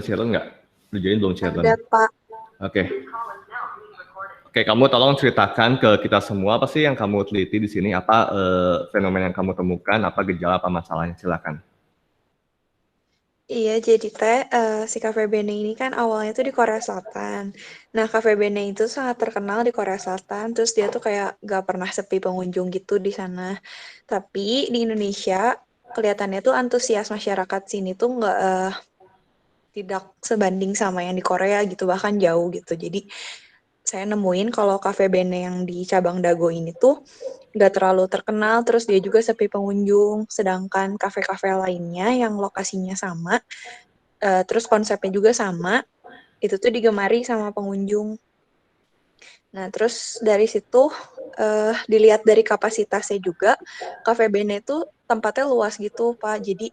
Sharon nggak? Dijoin belum Sharon? Ada, Pak. Oke. Oke, kamu tolong ceritakan ke kita semua apa sih yang kamu teliti di sini, apa fenomena yang kamu temukan, apa gejala, apa masalahnya, silakan. Iya, jadi si Cafe Bene ini kan awalnya tuh di Korea Selatan. Nah, Cafe Bene itu sangat terkenal di Korea Selatan, terus dia tuh kayak gak pernah sepi pengunjung gitu di sana. Tapi di Indonesia, kelihatannya tuh antusias masyarakat sini tuh nggak tidak sebanding sama yang di Korea gitu, bahkan jauh gitu. Jadi saya nemuin kalau Cafe Bene yang di cabang Dago ini tuh nggak terlalu terkenal, terus dia juga sepi pengunjung, sedangkan kafe-kafe lainnya yang lokasinya sama, terus konsepnya juga sama, itu tuh digemari sama pengunjung. Nah, terus dari situ dilihat dari kapasitasnya juga, Cafe Bene itu tempatnya luas gitu, Pak. Jadi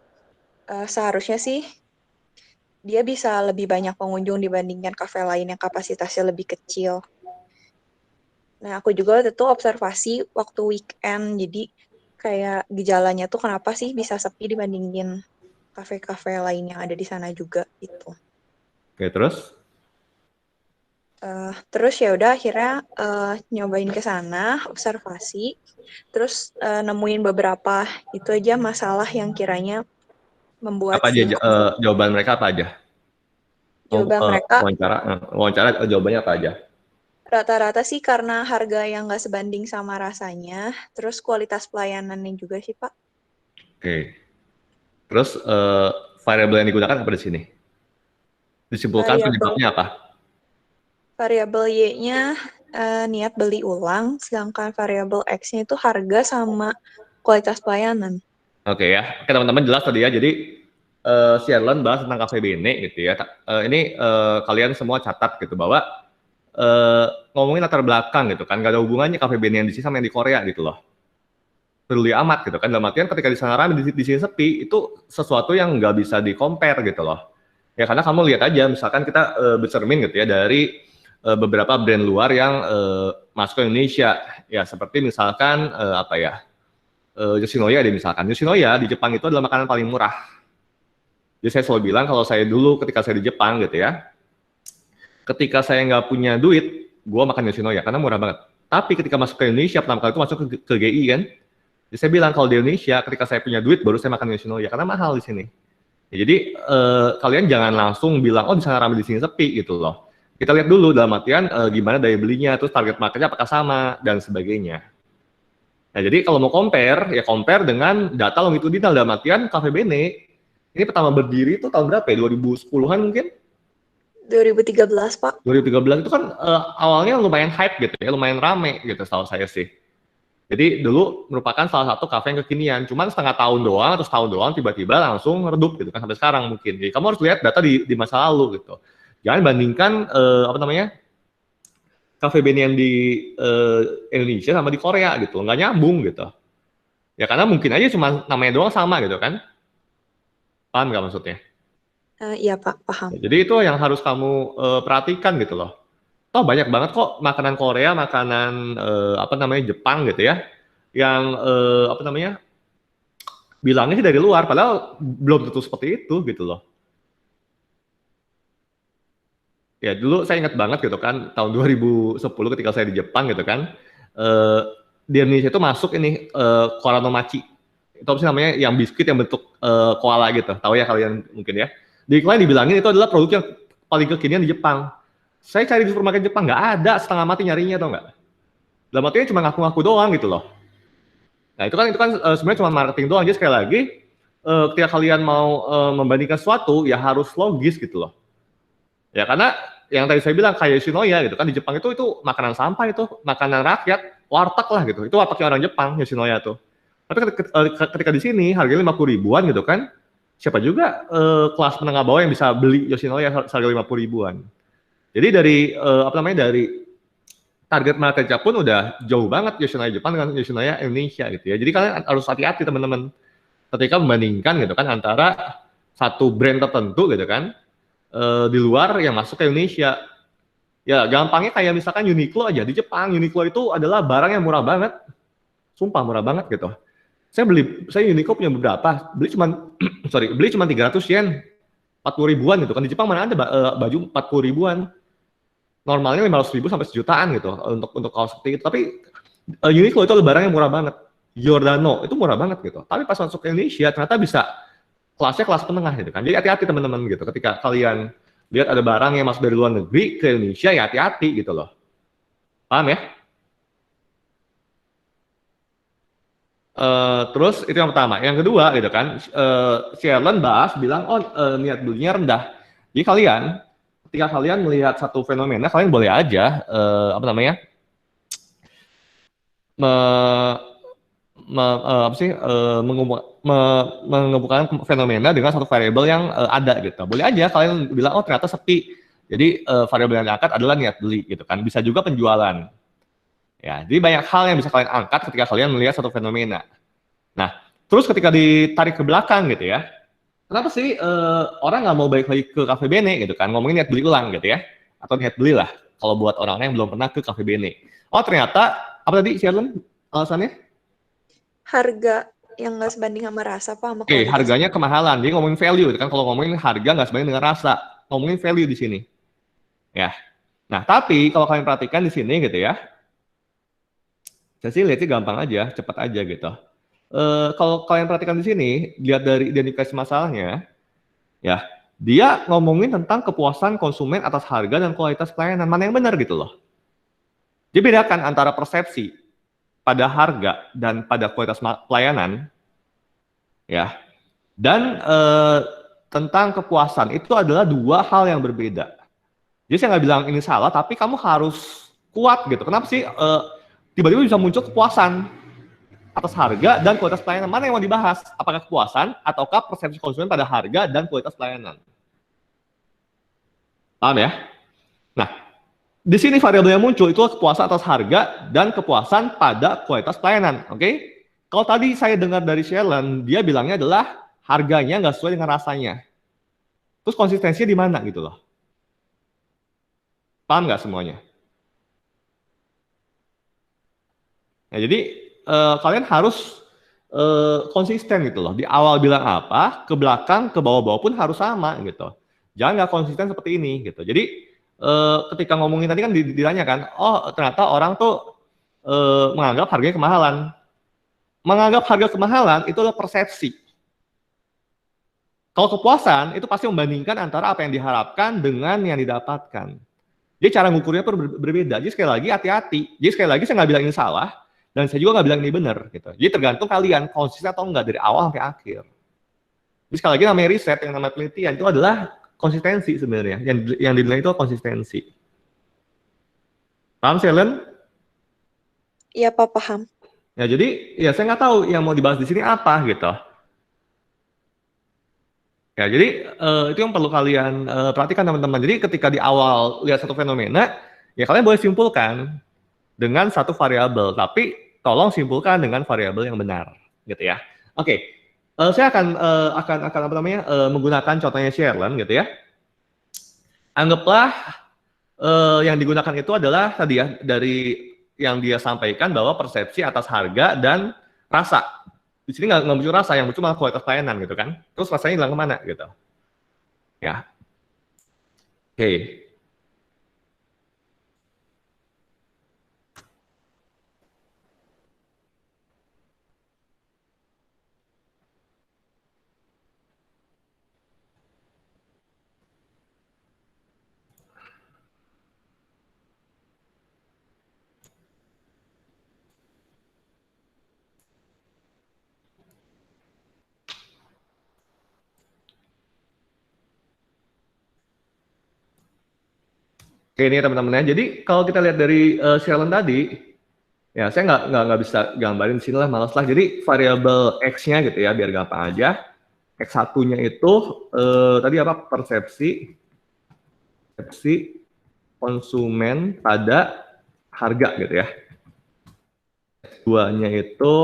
seharusnya sih dia bisa lebih banyak pengunjung dibandingkan kafe lain yang kapasitasnya lebih kecil. Nah, aku juga waktu itu observasi waktu weekend, jadi kayak gejalanya tuh kenapa sih bisa sepi dibandingin kafe-kafe lain yang ada di sana juga gitu. Oke, terus? Terus ya udah akhirnya nyobain ke sana, observasi, terus nemuin beberapa itu aja masalah yang kiranya membuat Apa si aja jawaban mereka apa aja? jawaban mereka Wawancara jawabannya apa aja? rata-rata sih karena harga yang nggak sebanding sama rasanya, terus kualitas pelayanannya juga sih Pak. Oke. Terus variabel yang digunakan apa di sini? Disimpulkan Variabel penyebabnya apa? variabel Y-nya niat beli ulang, sedangkan variabel X-nya itu harga sama kualitas pelayanan. Oke ya, oke teman-teman jelas tadi ya. Jadi Sherlyn bahas tentang Cafe Bene gitu ya. Ini kalian semua catat gitu bahwa ngomongin latar belakang gitu kan, gak ada hubungannya Cafe Bene yang di sini sama yang di Korea gitu loh. Peduli amat gitu kan. Dalam artian ketika di sana ramai di sini sepi itu sesuatu yang nggak bisa di compare gitu loh. Ya karena kamu lihat aja, misalkan kita bercermin gitu ya dari beberapa brand luar yang masuk ke Indonesia. Ya seperti misalkan apa ya? Yoshinoya deh misalkan. Yoshinoya di Jepang itu adalah makanan paling murah. Jadi saya selalu bilang kalau saya dulu ketika saya di Jepang gitu ya, ketika saya nggak punya duit, gue makan Yoshinoya karena murah banget. Tapi ketika masuk ke Indonesia, pertama kali itu masuk ke GI kan, jadi saya bilang kalau di Indonesia ketika saya punya duit baru saya makan Yoshinoya karena mahal di sini. Ya, jadi kalian jangan langsung bilang oh di sana ramai di sini sepi gitu loh. Kita lihat dulu dalam artian gimana daya belinya, terus target marketnya apakah sama dan sebagainya. Nah, jadi kalau mau compare, ya compare dengan data longitudinal dalam artian Cafe Bene ini pertama berdiri itu tahun berapa ya? 2010-an mungkin? 2013, Pak. 2013 itu kan awalnya lumayan hype gitu ya, lumayan rame gitu setahu saya sih. Jadi dulu merupakan salah satu kafe yang kekinian, cuman setengah tahun doang atau setahun doang tiba-tiba langsung redup gitu kan sampai sekarang mungkin. Jadi kamu harus lihat data di masa lalu gitu. Jangan bandingkan apa namanya Cafe Bene yang di Indonesia sama di Korea gitu, nggak nyambung gitu. Ya karena mungkin aja cuma namanya doang sama gitu kan. Paham nggak maksudnya? Iya Pak, paham. Ya, jadi itu yang harus kamu perhatikan gitu loh. Toh banyak banget kok makanan Korea, makanan apa namanya Jepang gitu ya, yang apa namanya bilangnya sih dari luar, padahal belum tentu seperti itu gitu loh. Ya dulu saya ingat banget gitu kan, tahun 2010 ketika saya di Jepang gitu kan, eh, di Indonesia itu masuk ini Koranomachi. Itu apa sih namanya, yang biskuit yang bentuk koala gitu, tahu ya kalian mungkin ya. Di iklan dibilangin itu adalah produk yang paling kekinian di Jepang. Saya cari di supermarket Jepang, nggak ada, setengah mati nyarinya tau nggak. Dalam artinya cuma ngaku-ngaku doang gitu loh. Nah itu kan sebenarnya cuma marketing doang. Jadi sekali lagi, ketika kalian mau membandingkan sesuatu, ya harus logis gitu loh. Ya karena yang tadi saya bilang kayak Yoshinoya gitu kan di Jepang itu makanan sampah, itu makanan rakyat, warteg lah gitu. Itu wartegnya orang Jepang Yoshinoya tuh. Tapi ketika di sini harganya 50 ribuan gitu kan, siapa juga kelas menengah bawah yang bisa beli Yoshinoya harga 50 ribuan. Jadi dari apa namanya dari target marketnya pun udah jauh banget Yoshinoya Jepang dengan Yoshinoya Indonesia gitu ya. Jadi kalian harus hati-hati teman-teman ketika membandingkan gitu kan antara satu brand tertentu gitu kan di luar yang masuk ke Indonesia. Ya gampangnya kayak misalkan Uniqlo aja di Jepang. Uniqlo itu adalah barang yang murah banget, sumpah murah banget gitu. Saya Uniqlo punya beberapa, beli cuma sorry beli cuma 300 yen 40 ribuan gitu kan. Di Jepang mana ada baju 40 ribuan. Normalnya 500 ribu sampai sejutaan gitu untuk kaos seperti itu. Tapi Uniqlo itu barang yang murah banget. Giordano itu murah banget gitu. Tapi pas masuk ke Indonesia ternyata bisa kelasnya kelas menengah gitu kan. Jadi hati-hati teman-teman gitu. Ketika kalian lihat ada barang yang masuk dari luar negeri ke Indonesia, ya hati-hati gitu loh. Paham ya? Terus itu yang pertama. Yang kedua gitu kan, Sharon bahas bilang, niat belinya rendah. Jadi kalian, ketika kalian melihat satu fenomena, kalian boleh aja me, mengemukakan fenomena dengan satu variabel yang ada gitu. Boleh aja kalian bilang, ternyata sepi. Jadi variabel yang diangkat adalah niat beli gitu kan. Bisa juga penjualan. Ya, jadi banyak hal yang bisa kalian angkat ketika kalian melihat satu fenomena. Nah, terus ketika ditarik ke belakang gitu ya, kenapa sih orang nggak mau balik lagi ke Cafe Bene gitu kan, ngomongin niat beli ulang gitu ya, atau niat beli lah, kalau buat orang yang belum pernah ke Cafe Bene. Ternyata, apa tadi Sharon alasannya? Harga yang nggak sebanding sama rasa, Pak, sama Oke, kualitas. harganya kemahalan, jadi ngomongin value gitu kan, kalau ngomongin harga nggak sebanding dengan rasa, ngomongin value di sini. Ya, nah tapi kalau kalian perhatikan di sini gitu ya, saya sih lihatnya gampang aja, cepat aja gitu. Kalau kalian perhatikan di sini, lihat dari identifikasi masalahnya, ya, dia ngomongin tentang kepuasan konsumen atas harga dan kualitas pelayanan. Mana yang benar gitu loh. Dia bedakan antara persepsi pada harga dan pada kualitas pelayanan, ya, dan tentang kepuasan itu adalah dua hal yang berbeda. Jadi saya nggak bilang ini salah, tapi kamu harus kuat gitu. Kenapa sih tiba-tiba bisa muncul kepuasan atas harga dan kualitas pelayanan? Mana yang mau dibahas? Apakah kepuasan ataukah persepsi konsumen pada harga dan kualitas pelayanan? Paham ya? Nah, di sini variabel yang muncul itu kepuasan atas harga dan kepuasan pada kualitas pelayanan. Oke? Kalau tadi saya dengar dari Sharon, dia bilangnya adalah harganya nggak sesuai dengan rasanya. Terus konsistensinya di mana gitu loh? Paham nggak semuanya? Nah, jadi kalian harus konsisten gitu loh. Di awal bilang apa, ke belakang, ke bawah-bawah pun harus sama gitu. Jangan nggak konsisten seperti ini gitu. Jadi ketika ngomongin tadi kan ditanyakan, ternyata orang tuh menganggap harganya kemahalan. Menganggap harga kemahalan itu adalah persepsi. Kalau kepuasan itu pasti membandingkan antara apa yang diharapkan dengan yang didapatkan. Jadi cara ngukurnya pun berbeda. Jadi sekali lagi hati-hati. Jadi sekali lagi saya nggak bilang ini salah, dan saya juga nggak bilang ini benar. Gitu. Jadi tergantung kalian konsisten atau enggak dari awal sampai akhir. Jadi sekali lagi namanya riset, yang namanya penelitian itu adalah konsistensi sebenarnya. Yang dinilai itu konsistensi. Paham, Sharon? Iya, Pak, paham. Ya jadi ya saya nggak tahu yang mau dibahas di sini apa gitu. Ya jadi itu yang perlu kalian perhatikan teman-teman. Jadi ketika di awal lihat satu fenomena, ya kalian boleh simpulkan dengan satu variabel, tapi tolong simpulkan dengan variabel yang benar, gitu ya. Oke, saya akan apa namanya menggunakan contohnya Sharon, gitu ya. Anggaplah yang digunakan itu adalah tadi ya dari yang dia sampaikan bahwa persepsi atas harga dan rasa. Di sini nggak muncul rasa, yang muncul malah kualitas pelayanan gitu kan. Terus rasanya hilang kemana gitu. Ya, oke. Oke ini teman-teman ya. Jadi kalau kita lihat dari Sharon tadi, ya saya nggak bisa gambarin sini lah, malas lah. Jadi variabel x-nya gitu ya, biar gampang aja. X1-nya itu tadi apa? Persepsi konsumen pada harga gitu ya. X2-nya itu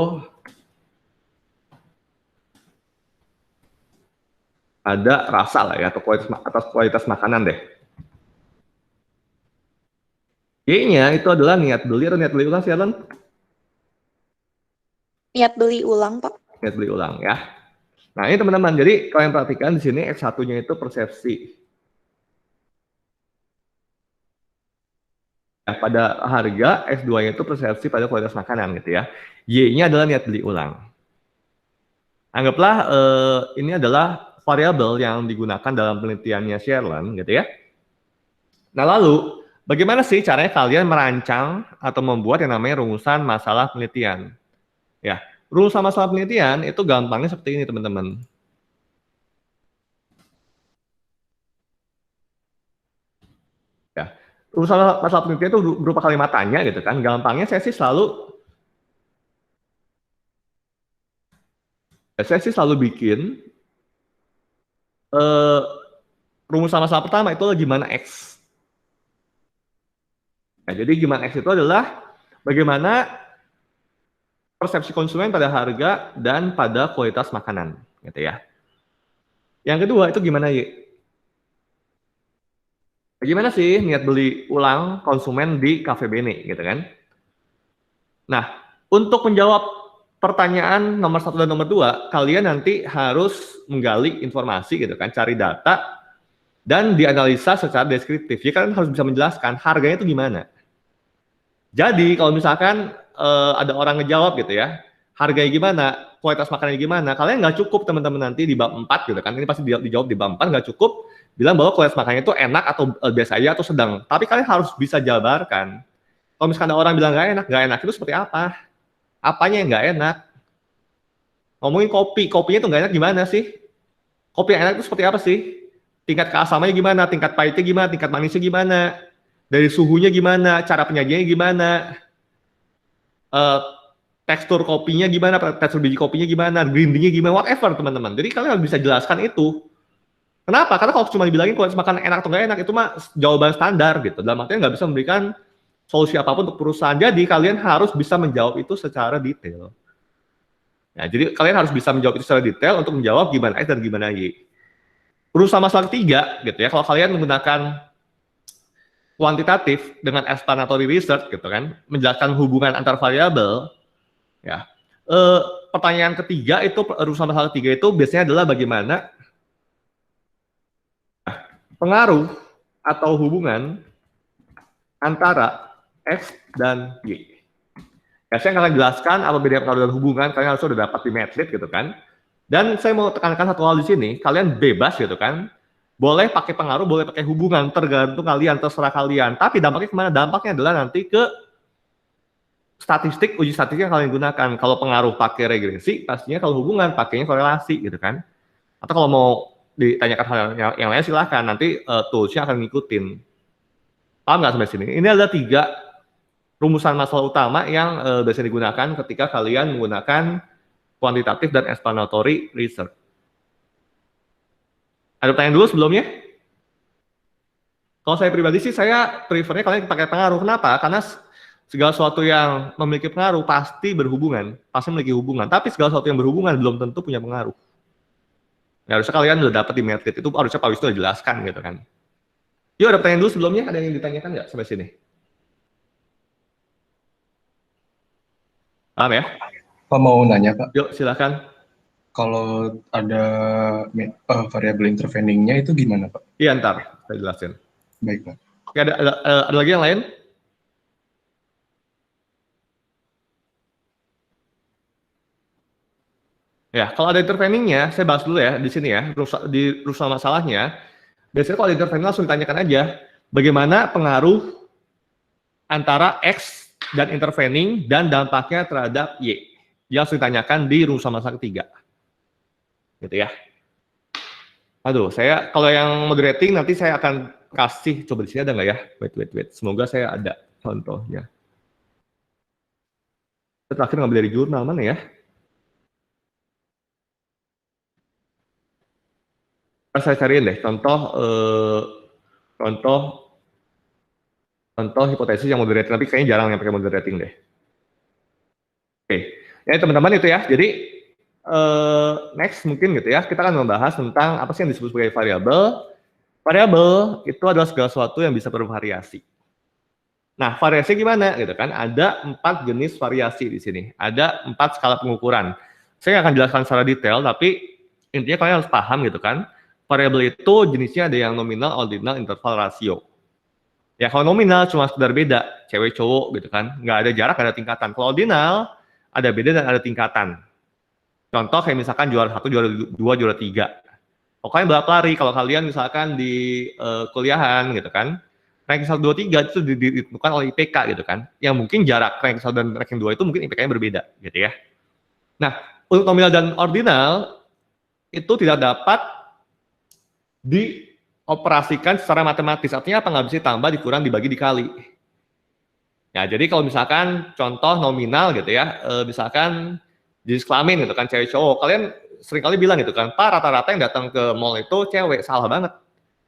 ada rasa lah ya, atau atas kualitas makanan deh. Y-nya itu adalah niat beli atau niat beli ulang sih, Niat beli ulang, Pak. Niat beli ulang ya. Nah, ini teman-teman. Jadi kalian perhatikan di sini X1-nya itu persepsi. Ya, pada harga, X2-nya itu persepsi pada kualitas makanan gitu ya. Y-nya adalah niat beli ulang. Anggaplah ini adalah variabel yang digunakan dalam penelitiannya Sherlin gitu ya. Nah, lalu bagaimana sih caranya kalian merancang atau membuat yang namanya rumusan masalah penelitian? Ya, rumusan masalah penelitian itu gampangnya seperti ini, teman-teman. Ya, rumusan masalah penelitian itu berupa kalimat tanya gitu kan. Gampangnya saya sih selalu bikin rumusan masalah pertama itu gimana X. Nah, jadi gimana X itu adalah bagaimana persepsi konsumen pada harga dan pada kualitas makanan, gitu ya. Yang kedua itu gimana Y? Bagaimana sih niat beli ulang konsumen di Cafe Bene, gitu kan? Nah, untuk menjawab pertanyaan nomor 1 dan nomor 2, kalian nanti harus menggali informasi, gitu kan, cari data dan dianalisa secara deskriptif. Jadi kalian harus bisa menjelaskan harganya itu gimana. Jadi kalau misalkan ada orang ngejawab gitu ya, harganya gimana, kualitas makanannya gimana, kalian nggak cukup teman-teman nanti di bab 4 gitu kan, ini pasti dijawab di bab 4, nggak cukup bilang bahwa kualitas makanannya itu enak atau biasa aja atau sedang. Tapi kalian harus bisa jabarkan. Kalau misalkan ada orang bilang nggak enak itu seperti apa? Apanya yang nggak enak? Ngomongin kopi, kopinya itu nggak enak gimana sih? Kopi yang enak itu seperti apa sih? Tingkat keasamannya gimana, tingkat pahitnya gimana, tingkat manisnya gimana, dari suhunya gimana, cara penyajiannya gimana, tekstur kopinya gimana, tekstur biji kopinya gimana, grindingnya gimana, whatever teman-teman. Jadi kalian harus bisa jelaskan itu. Kenapa? Karena kalau cuma dibilangin kualitas makanan enak atau nggak enak, itu mah jawaban standar gitu. Dalam artinya nggak bisa memberikan solusi apapun untuk perusahaan. Jadi kalian harus bisa menjawab itu secara detail. Ya, jadi kalian harus bisa menjawab itu secara detail untuk menjawab gimana X dan gimana Y. Berusaha masalah ketiga gitu ya, kalau kalian menggunakan kuantitatif dengan explanatory research gitu kan, menjelaskan hubungan antar variabel, ya. Pertanyaan ketiga itu, urusan masalah ketiga itu biasanya adalah bagaimana pengaruh atau hubungan antara X dan Y. Ya, saya akan jelaskan apa beda pengaruh dan hubungan, kalian harus sudah dapat di Matlab gitu kan. Dan saya mau tekankan satu hal di sini, kalian bebas gitu kan, boleh pakai pengaruh, boleh pakai hubungan, tergantung kalian, terserah kalian. Tapi dampaknya kemana? Dampaknya adalah nanti ke statistik, uji statistik yang kalian gunakan. Kalau pengaruh pakai regresi, pastinya kalau hubungan pakainya korelasi gitu kan. Atau kalau mau ditanyakan hal yang lain silahkan, nanti toolsnya akan ngikutin. Paham nggak sampai sini? Ini adalah 3 rumusan masalah utama yang biasa digunakan ketika kalian menggunakan kuantitatif dan explanatory research. Ada pertanyaan dulu sebelumnya? Kalau saya pribadi sih, saya prefernya kalian pakai pengaruh. Kenapa? Karena segala sesuatu yang memiliki pengaruh pasti berhubungan, pasti memiliki hubungan. Tapi segala sesuatu yang berhubungan belum tentu punya pengaruh. Ya, harusnya kalian udah dapat di Matlab itu, harusnya Pak Wisnu udah jelaskan gitu kan. Yuk, ada pertanyaan dulu sebelumnya? Ada yang ditanyakan nggak sampai sini? Paham ya? Pak mau nanya Pak, Yuk, silakan. kalau ada variabel interveningnya itu gimana Pak? Iya, ntar saya jelasin. Baik Pak. Oke, ada lagi yang lain? Ya, kalau ada interveningnya, saya bahas dulu ya di sini ya, di ruang masalahnya. Biasanya kalau ada intervening langsung ditanyakan aja, bagaimana pengaruh antara X dan intervening dan dampaknya terhadap Y. Dia langsung ditanyakan di ruang masalah ketiga. Gitu ya. Aduh, kalau yang moderating nanti saya akan kasih, coba di sini ada nggak ya? Wait. Semoga saya ada contohnya. Saya terakhir ngambil dari jurnal mana ya? Saya cariin deh contoh hipotesis yang moderating, tapi kayaknya jarang yang pakai moderating deh. Oke, ya teman-teman itu ya. Jadi next mungkin gitu ya, kita akan membahas tentang apa sih yang disebut sebagai variabel. Variabel itu adalah segala sesuatu yang bisa bervariasi. Nah, variasi gimana gitu kan? Ada 4 jenis variasi di sini. Ada 4 skala pengukuran. Saya nggak akan jelaskan secara detail, tapi intinya kalian harus paham gitu kan, variabel itu jenisnya ada yang nominal, ordinal, interval, rasio. Ya kalau nominal cuma sekedar beda, cewek cowok gitu kan, nggak ada jarak, nggak ada tingkatan. Kalau ordinal ada beda dan ada tingkatan. Contoh kayak misalkan juara 1, juara 2, juara 3. Pokoknya balap lari, kalau kalian misalkan di kuliahan gitu kan, ranking 1, 2, 3 itu ditentukan oleh IPK gitu kan, yang mungkin jarak ranking 1 dan ranking 2 itu mungkin IPK-nya berbeda gitu ya. Nah, untuk nominal dan ordinal itu tidak dapat dioperasikan secara matematis, artinya apa? Nggak bisa ditambah, dikurang, dibagi, dikali. Ya, jadi kalau misalkan contoh nominal gitu ya, misalkan jenis kelamin gitu kan, cewek cowok, kalian seringkali bilang gitu kan, Pak, rata-rata yang datang ke mall itu cewek. Salah banget.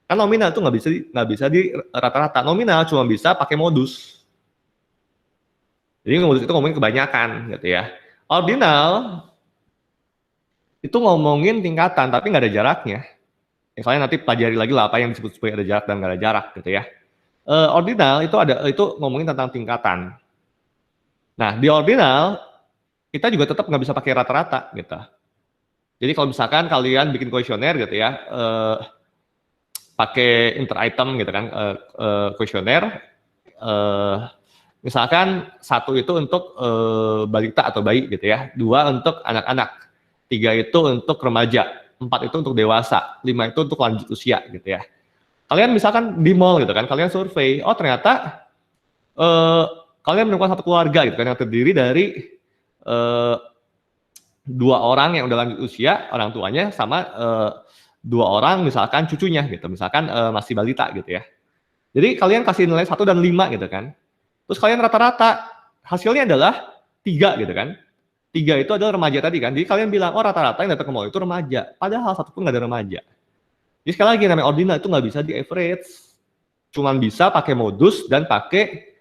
Kan nominal itu nggak bisa di rata-rata. Nominal cuma bisa pakai modus. Jadi modus itu ngomongin kebanyakan gitu ya. Ordinal itu ngomongin tingkatan, tapi nggak ada jaraknya. Ya, kalian nanti pelajari lagi lah apa yang disebut sebagai ada jarak dan nggak ada jarak gitu ya. Ordinal itu ngomongin tentang tingkatan. Nah, di ordinal kita juga tetap nggak bisa pakai rata-rata gitu. Jadi kalau misalkan kalian bikin kuesioner gitu ya, pakai inter item gitu kan, kuesioner, misalkan 1 itu untuk balita atau bayi gitu ya, 2 untuk anak-anak, 3 itu untuk remaja, 4 itu untuk dewasa, 5 itu untuk lanjut usia gitu ya. Kalian misalkan di mall gitu kan, kalian survei, oh ternyata kalian menemukan satu keluarga gitu kan yang terdiri dari 2 orang yang udah lanjut usia, orang tuanya, sama 2 orang misalkan cucunya gitu, misalkan masih balita gitu ya. Jadi kalian kasih nilai 1 dan 5 gitu kan. Terus kalian rata-rata, hasilnya adalah 3 gitu kan. 3 itu adalah remaja tadi kan. Jadi kalian bilang, oh rata-rata yang datang ke mall itu remaja. Padahal 1 pun nggak ada remaja. Jadi sekali lagi namanya ordinal itu nggak bisa di average. Cuman bisa pakai modus dan pakai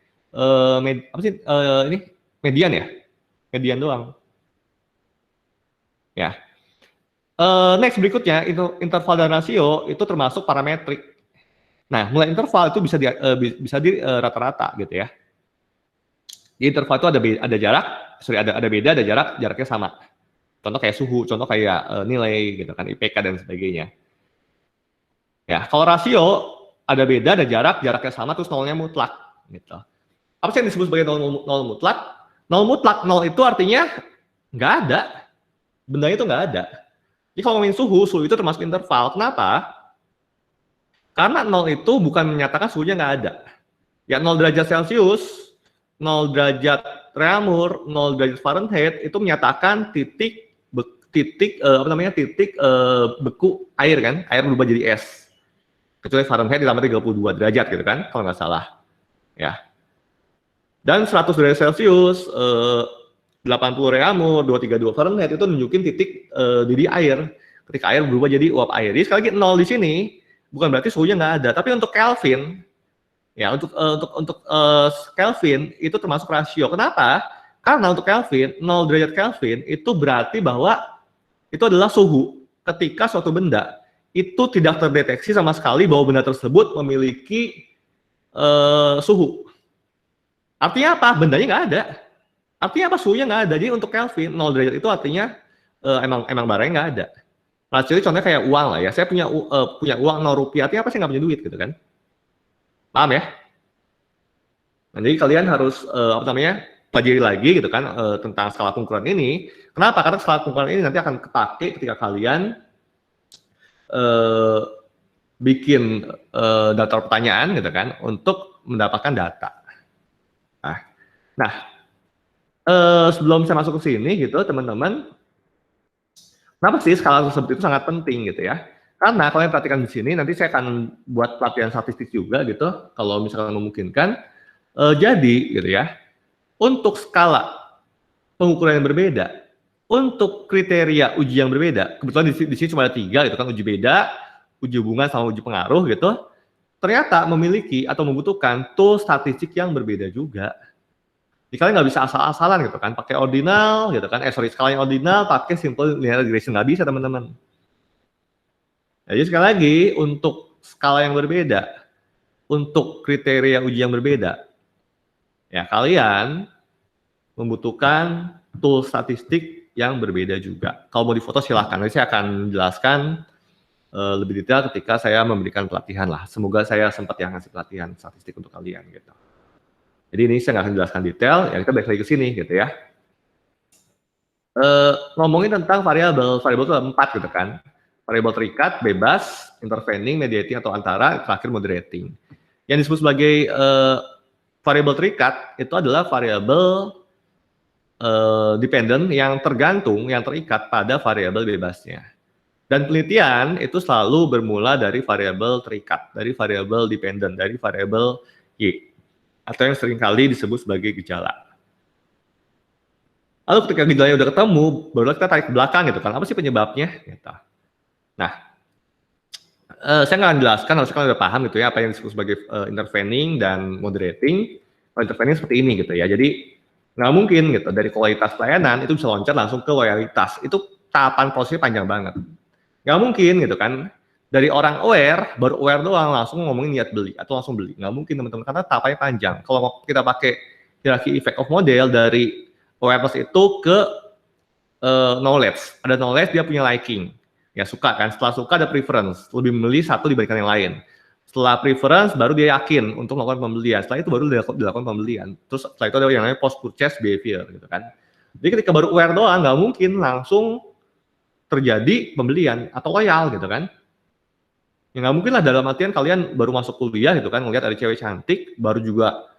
median ya. Median doang. Ya. Next berikutnya itu interval dan rasio itu termasuk parametrik. Nah, mulai interval itu bisa di rata-rata gitu ya. Di interval itu ada jarak, ada beda, ada jarak, jaraknya sama. Contoh kayak suhu, contoh kayak nilai gitu kan, IPK dan sebagainya. Ya, kalau rasio ada beda, ada jarak, jaraknya sama, terus nolnya mutlak gitu. Apa sih yang disebut sebagai nol mutlak? Nol mutlak, nol itu artinya nggak ada. Bendanya itu nggak ada. Jadi kalau ngomongin suhu itu termasuk interval. Kenapa? Karena 0 itu bukan menyatakan suhunya nggak ada. Ya 0 derajat Celcius, 0 derajat Reaumur, 0 derajat Fahrenheit itu menyatakan titik beku air kan, air berubah jadi es. Kecuali Fahrenheit ditambah 32 derajat gitu kan, kalau nggak salah. Ya. Dan 100 derajat Celcius, 80 Reaumur, 232 Fahrenheit itu nunjukin titik didih air. Ketika air berubah jadi uap air. Jadi sekali lagi 0 di sini bukan berarti suhunya nggak ada, tapi untuk Kelvin, ya untuk Kelvin itu termasuk rasio. Kenapa? Karena untuk Kelvin, 0 derajat Kelvin itu berarti bahwa itu adalah suhu. Ketika suatu benda itu tidak terdeteksi sama sekali bahwa benda tersebut memiliki suhu. Artinya apa? Bendanya nggak ada. Artinya apa? Suhunya nggak ada. Jadi untuk Kelvin 0 derajat itu artinya emang barangnya nggak ada. Nah, jadi contohnya kayak uang lah ya. Saya punya uang 0 rupiah. Artinya apa? Saya nggak punya duit gitu kan? Paham ya? Nah, jadi kalian harus pelajari lagi gitu kan tentang skala pengukuran ini. Kenapa? Karena skala pengukuran ini nanti akan kepake ketika kalian bikin daftar pertanyaan gitu kan untuk mendapatkan data. Nah, sebelum saya masuk ke sini gitu teman-teman, kenapa sih skala tersebut itu sangat penting gitu ya? Karena kalian perhatikan di sini, nanti saya akan buat pelatihan statistik juga gitu, kalau misalkan memungkinkan. Jadi gitu ya, untuk skala pengukuran yang berbeda, untuk kriteria uji yang berbeda, kebetulan di sini cuma ada 3 gitu kan, uji beda, uji hubungan sama uji pengaruh gitu, ternyata memiliki atau membutuhkan tool statistik yang berbeda juga. Jadi kalian nggak bisa asal-asalan gitu kan, pakai ordinal gitu kan, skala yang ordinal, pakai simple linear regression, nggak bisa teman-teman. Jadi sekali lagi, untuk skala yang berbeda, untuk kriteria uji yang berbeda, ya kalian membutuhkan tool statistik yang berbeda juga. Kalau mau difoto silahkan, nanti saya akan jelaskan lebih detail ketika saya memberikan pelatihan lah. Semoga saya sempat yang ngasih pelatihan statistik untuk kalian gitu. Jadi ini saya nggak akan jelaskan detail, ya kita balik lagi ke sini gitu ya. Ngomongin tentang variabel itu ada 4 gitu kan. Variabel terikat, bebas, intervening, mediating atau antara, terakhir moderating. Yang disebut sebagai variabel terikat itu adalah variabel dependent yang tergantung, yang terikat pada variabel bebasnya. Dan penelitian itu selalu bermula dari variabel terikat, dari variabel dependent, dari variabel Y, atau yang seringkali disebut sebagai gejala. Lalu ketika gejalanya udah ketemu, baru kita tarik ke belakang gitu kan, apa sih penyebabnya? Gitu. Nah, saya nggak akan jelaskan, harusnya kalian udah paham gitu ya, apa yang disebut sebagai intervening dan moderating. Kalau intervening seperti ini gitu ya, jadi nggak mungkin gitu, dari kualitas pelayanan itu bisa loncat langsung ke loyalitas, itu tahapan prosesnya panjang banget. Nggak mungkin gitu kan, dari orang aware, baru aware doang langsung ngomongin niat beli, atau langsung beli. Nggak mungkin teman-teman, karena tahapannya panjang. Kalau kita pakai hierarchy effect of model, dari awareness itu ke knowledge. Ada knowledge, dia punya liking. Ya suka kan, setelah suka ada preference, lebih memilih satu dibandingkan yang lain. Setelah preference, baru dia yakin untuk melakukan pembelian. Setelah itu baru dilakukan pembelian. Terus setelah itu ada yang namanya post-purchase behavior gitu kan. Jadi ketika baru aware doang, nggak mungkin langsung terjadi pembelian atau loyal gitu kan. Ya nggak mungkin lah, dalam artian kalian baru masuk kuliah gitu kan, ngeliat ada cewek cantik, baru juga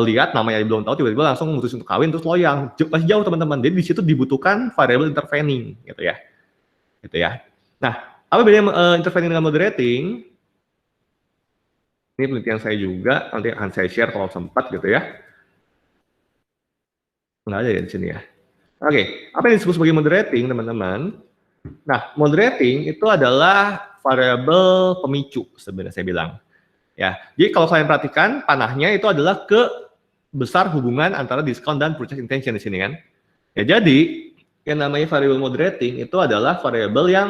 lihat namanya belum tahu, tiba-tiba langsung memutusin untuk kawin terus loyal. Masih jauh teman-teman. Jadi di situ dibutuhkan variable intervening gitu ya. Gitu ya. Nah, apa bedanya intervening dengan moderating? Ini penelitian saya juga, nanti akan saya share kalau sempat gitu ya. Nggak ada ya di sini ya. Oke, apa yang disebut sebagai moderating teman-teman? Nah, moderating itu adalah variabel pemicu sebenarnya saya bilang. Ya, jadi kalau kalian perhatikan panahnya itu adalah ke besar hubungan antara diskon dan purchase intention di sini kan. Ya, jadi yang namanya variabel moderating itu adalah variabel yang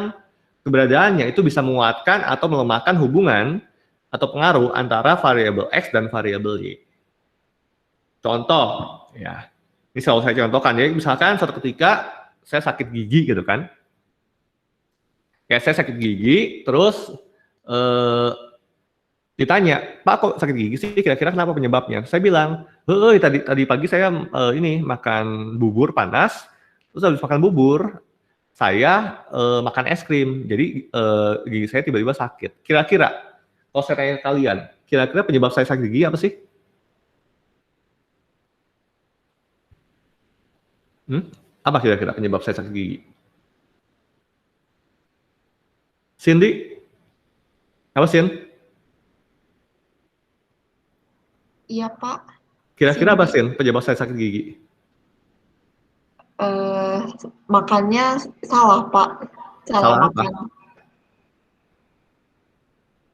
keberadaannya itu bisa menguatkan atau melemahkan hubungan atau pengaruh antara variabel X dan variabel Y. Contoh, ya, ini selalu saya contohkan ya, misalkan suatu ketika saya sakit gigi gitu kan. Ya, saya sakit gigi, terus ditanya, Pak kok sakit gigi sih, kira-kira kenapa penyebabnya? Saya bilang, tadi pagi saya ini makan bubur panas, terus habis makan bubur, saya makan es krim, jadi gigi saya tiba-tiba sakit. Kira-kira, kalau saya tanya ke kalian, kira-kira penyebab saya sakit gigi apa sih? Apa kira-kira penyebab saya sakit gigi? Cindy? Apa Sin? Iya, Pak. Kira-kira apa Sin penyebab saya sakit gigi? Makannya salah, Pak. Salah apa? Makan.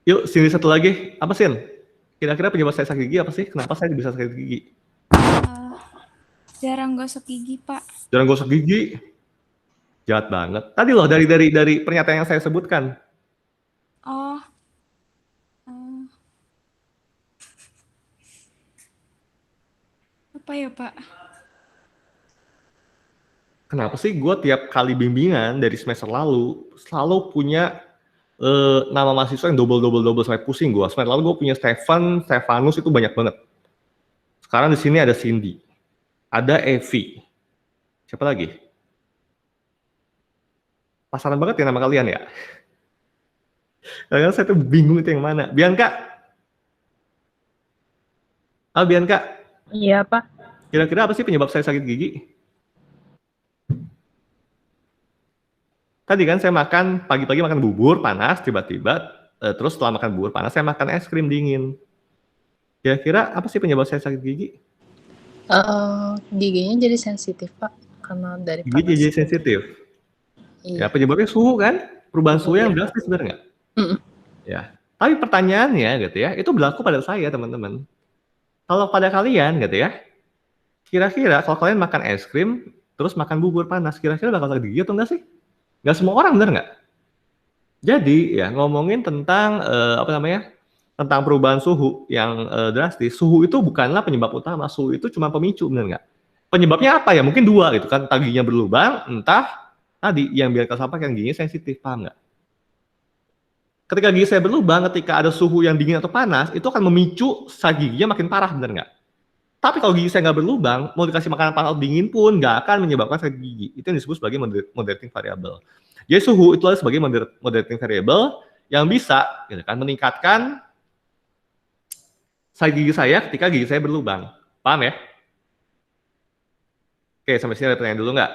Yuk, Cindy satu lagi. Apa Sin? Kira-kira penyebab saya sakit gigi apa sih? Kenapa saya bisa sakit gigi? Jarang gosok gigi, Pak. Jarang gosok gigi? Jahat banget. Tadi loh dari pernyataan yang saya sebutkan. Oh. Apa ya, Pak? Kenapa sih gue tiap kali bimbingan dari semester lalu selalu punya nama mahasiswa yang double sampai pusing gue. Semester lalu gue punya Stefanus itu banyak banget. Sekarang di sini ada Cindy, ada Evi, siapa lagi? Pasaran banget ya nama kalian ya. Kadang saya tuh bingung itu yang mana. Bianca? Bianca? Iya, Pak. Kira-kira apa sih penyebab saya sakit gigi? Tadi kan saya makan, pagi-pagi makan bubur panas, tiba-tiba, terus setelah makan bubur panas, saya makan es krim dingin. Kira-kira apa sih penyebab saya sakit gigi? Giginya jadi sensitif, Pak, karena dari panas. Gigi jadi sensitif? Iya. Ya, penyebabnya suhu kan? Perubahan suhu yang drastis, benar nggak? Ya. Tapi pertanyaannya gitu ya, itu berlaku pada saya, teman-teman. Kalau pada kalian gitu ya, kira-kira kalau kalian makan es krim, terus makan bubur panas, kira-kira bakal sakit gigi atau enggak sih? Nggak semua orang, benar nggak? Jadi ya ngomongin tentang tentang perubahan suhu yang drastis, suhu itu bukanlah penyebab utama, suhu itu cuma pemicu, benar nggak? Penyebabnya apa ya? Mungkin dua gitu kan, entah giginya berlubang, entah tadi yang biar sampaikan giginya sensitif, paham nggak? Ketika gigi saya berlubang, ketika ada suhu yang dingin atau panas, itu akan memicu sakit giginya makin parah, bener nggak? Tapi kalau gigi saya nggak berlubang, mau dikasih makanan panas atau dingin pun nggak akan menyebabkan sakit gigi. Itu yang disebut sebagai moderating variable. Jadi suhu itu adalah sebagai moderating variable yang bisa gitu kan, meningkatkan sakit gigi saya ketika gigi saya berlubang. Paham ya? Oke, sampai sini ada pertanyaan dulu nggak?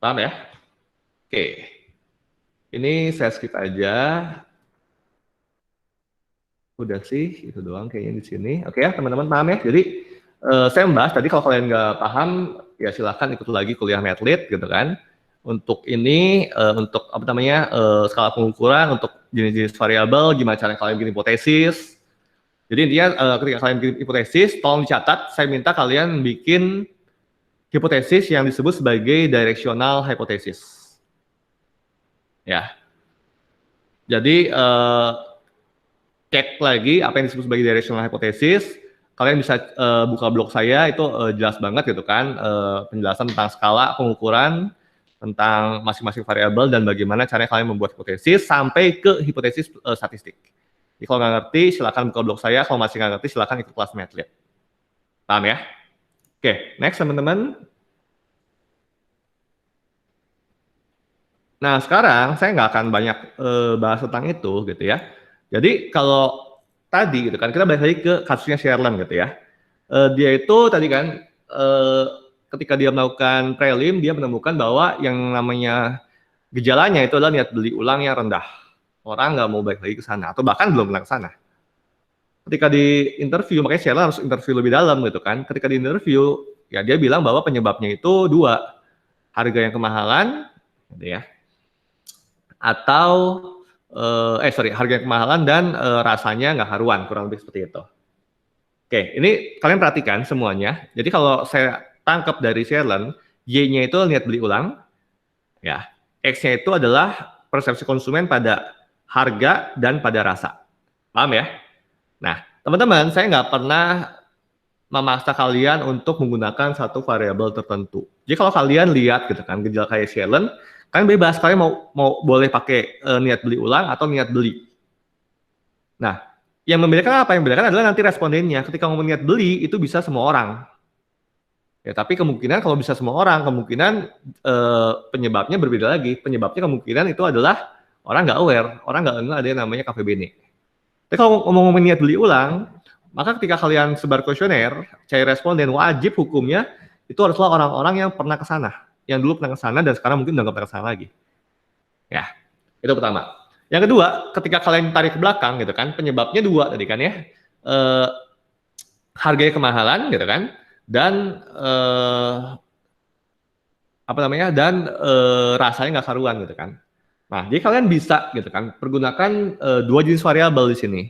Paham ya? Oke. Ini saya skip aja. Udah sih, itu doang kayaknya di sini. Oke ya, teman-teman paham ya? Jadi, saya membahas tadi, kalau kalian nggak paham, ya silahkan ikut lagi kuliah Medlit gitu kan. Untuk ini, untuk apa namanya, skala pengukuran, untuk jenis-jenis variabel, gimana cara kalian bikin hipotesis. Jadi intinya, ketika kalian bikin hipotesis, tolong dicatat, saya minta kalian bikin hipotesis yang disebut sebagai directional hypothesis. Ya. Jadi, cek lagi apa yang disebut sebagai directional hypothesis. Kalian bisa buka blog saya, itu jelas banget gitu kan, penjelasan tentang skala pengukuran, tentang masing-masing variabel, dan bagaimana caranya kalian membuat hipotesis sampai ke hipotesis statistik. Jadi kalau nggak ngerti, silakan buka blog saya. Kalau masih nggak ngerti, silakan ikut kelas Medlit. Paham ya? Oke, next teman-teman. Nah, sekarang saya nggak akan banyak bahas tentang itu gitu ya. Jadi kalau tadi gitu kan, kita balik lagi ke kasusnya Sherlan gitu ya. Dia itu tadi kan, ketika dia melakukan prelim, dia menemukan bahwa yang namanya gejalanya itu adalah niat beli ulang yang rendah. Orang nggak mau balik lagi ke sana, atau bahkan belum pernah ke sana. Ketika di interview, makanya Sherlan harus interview lebih dalam gitu kan. Ketika di interview, ya dia bilang bahwa penyebabnya itu dua. Harga yang kemahalan, gitu ya. Atau harga yang kemahalan dan rasanya nggak haruan, kurang lebih seperti itu. Oke, ini kalian perhatikan semuanya. Jadi kalau saya tangkap dari Sherlan, Y-nya itu niat beli ulang, ya. X-nya itu adalah persepsi konsumen pada harga dan pada rasa. Paham ya? Nah, teman-teman, saya nggak pernah memaksa kalian untuk menggunakan satu variabel tertentu. Jadi kalau kalian lihat gitu kan, gejala kayak Sherlan, kalian bebas, kalian mau boleh pakai niat beli ulang atau niat beli. Nah, yang membedakan apa? Yang membedakan adalah nanti respondennya. Ketika ngomong niat beli, itu bisa semua orang. Ya, tapi kemungkinan kalau bisa semua orang, kemungkinan penyebabnya berbeda lagi. Penyebabnya kemungkinan itu adalah orang nggak aware, orang nggak dengar ada yang namanya KVBN. Tapi kalau ngomong niat beli ulang, maka ketika kalian sebar kuesioner, cari responden, wajib hukumnya itu haruslah orang-orang yang pernah ke sana. Yang dulu pernah ke sana dan sekarang mungkin udah nggak pernah ke sana lagi. Ya, itu pertama. Yang kedua, ketika kalian tarik ke belakang gitu kan, penyebabnya dua tadi kan ya. Harganya kemahalan gitu kan, dan rasanya nggak karuan gitu kan. Nah, jadi kalian bisa gitu kan pergunakan dua jenis variabel di sini.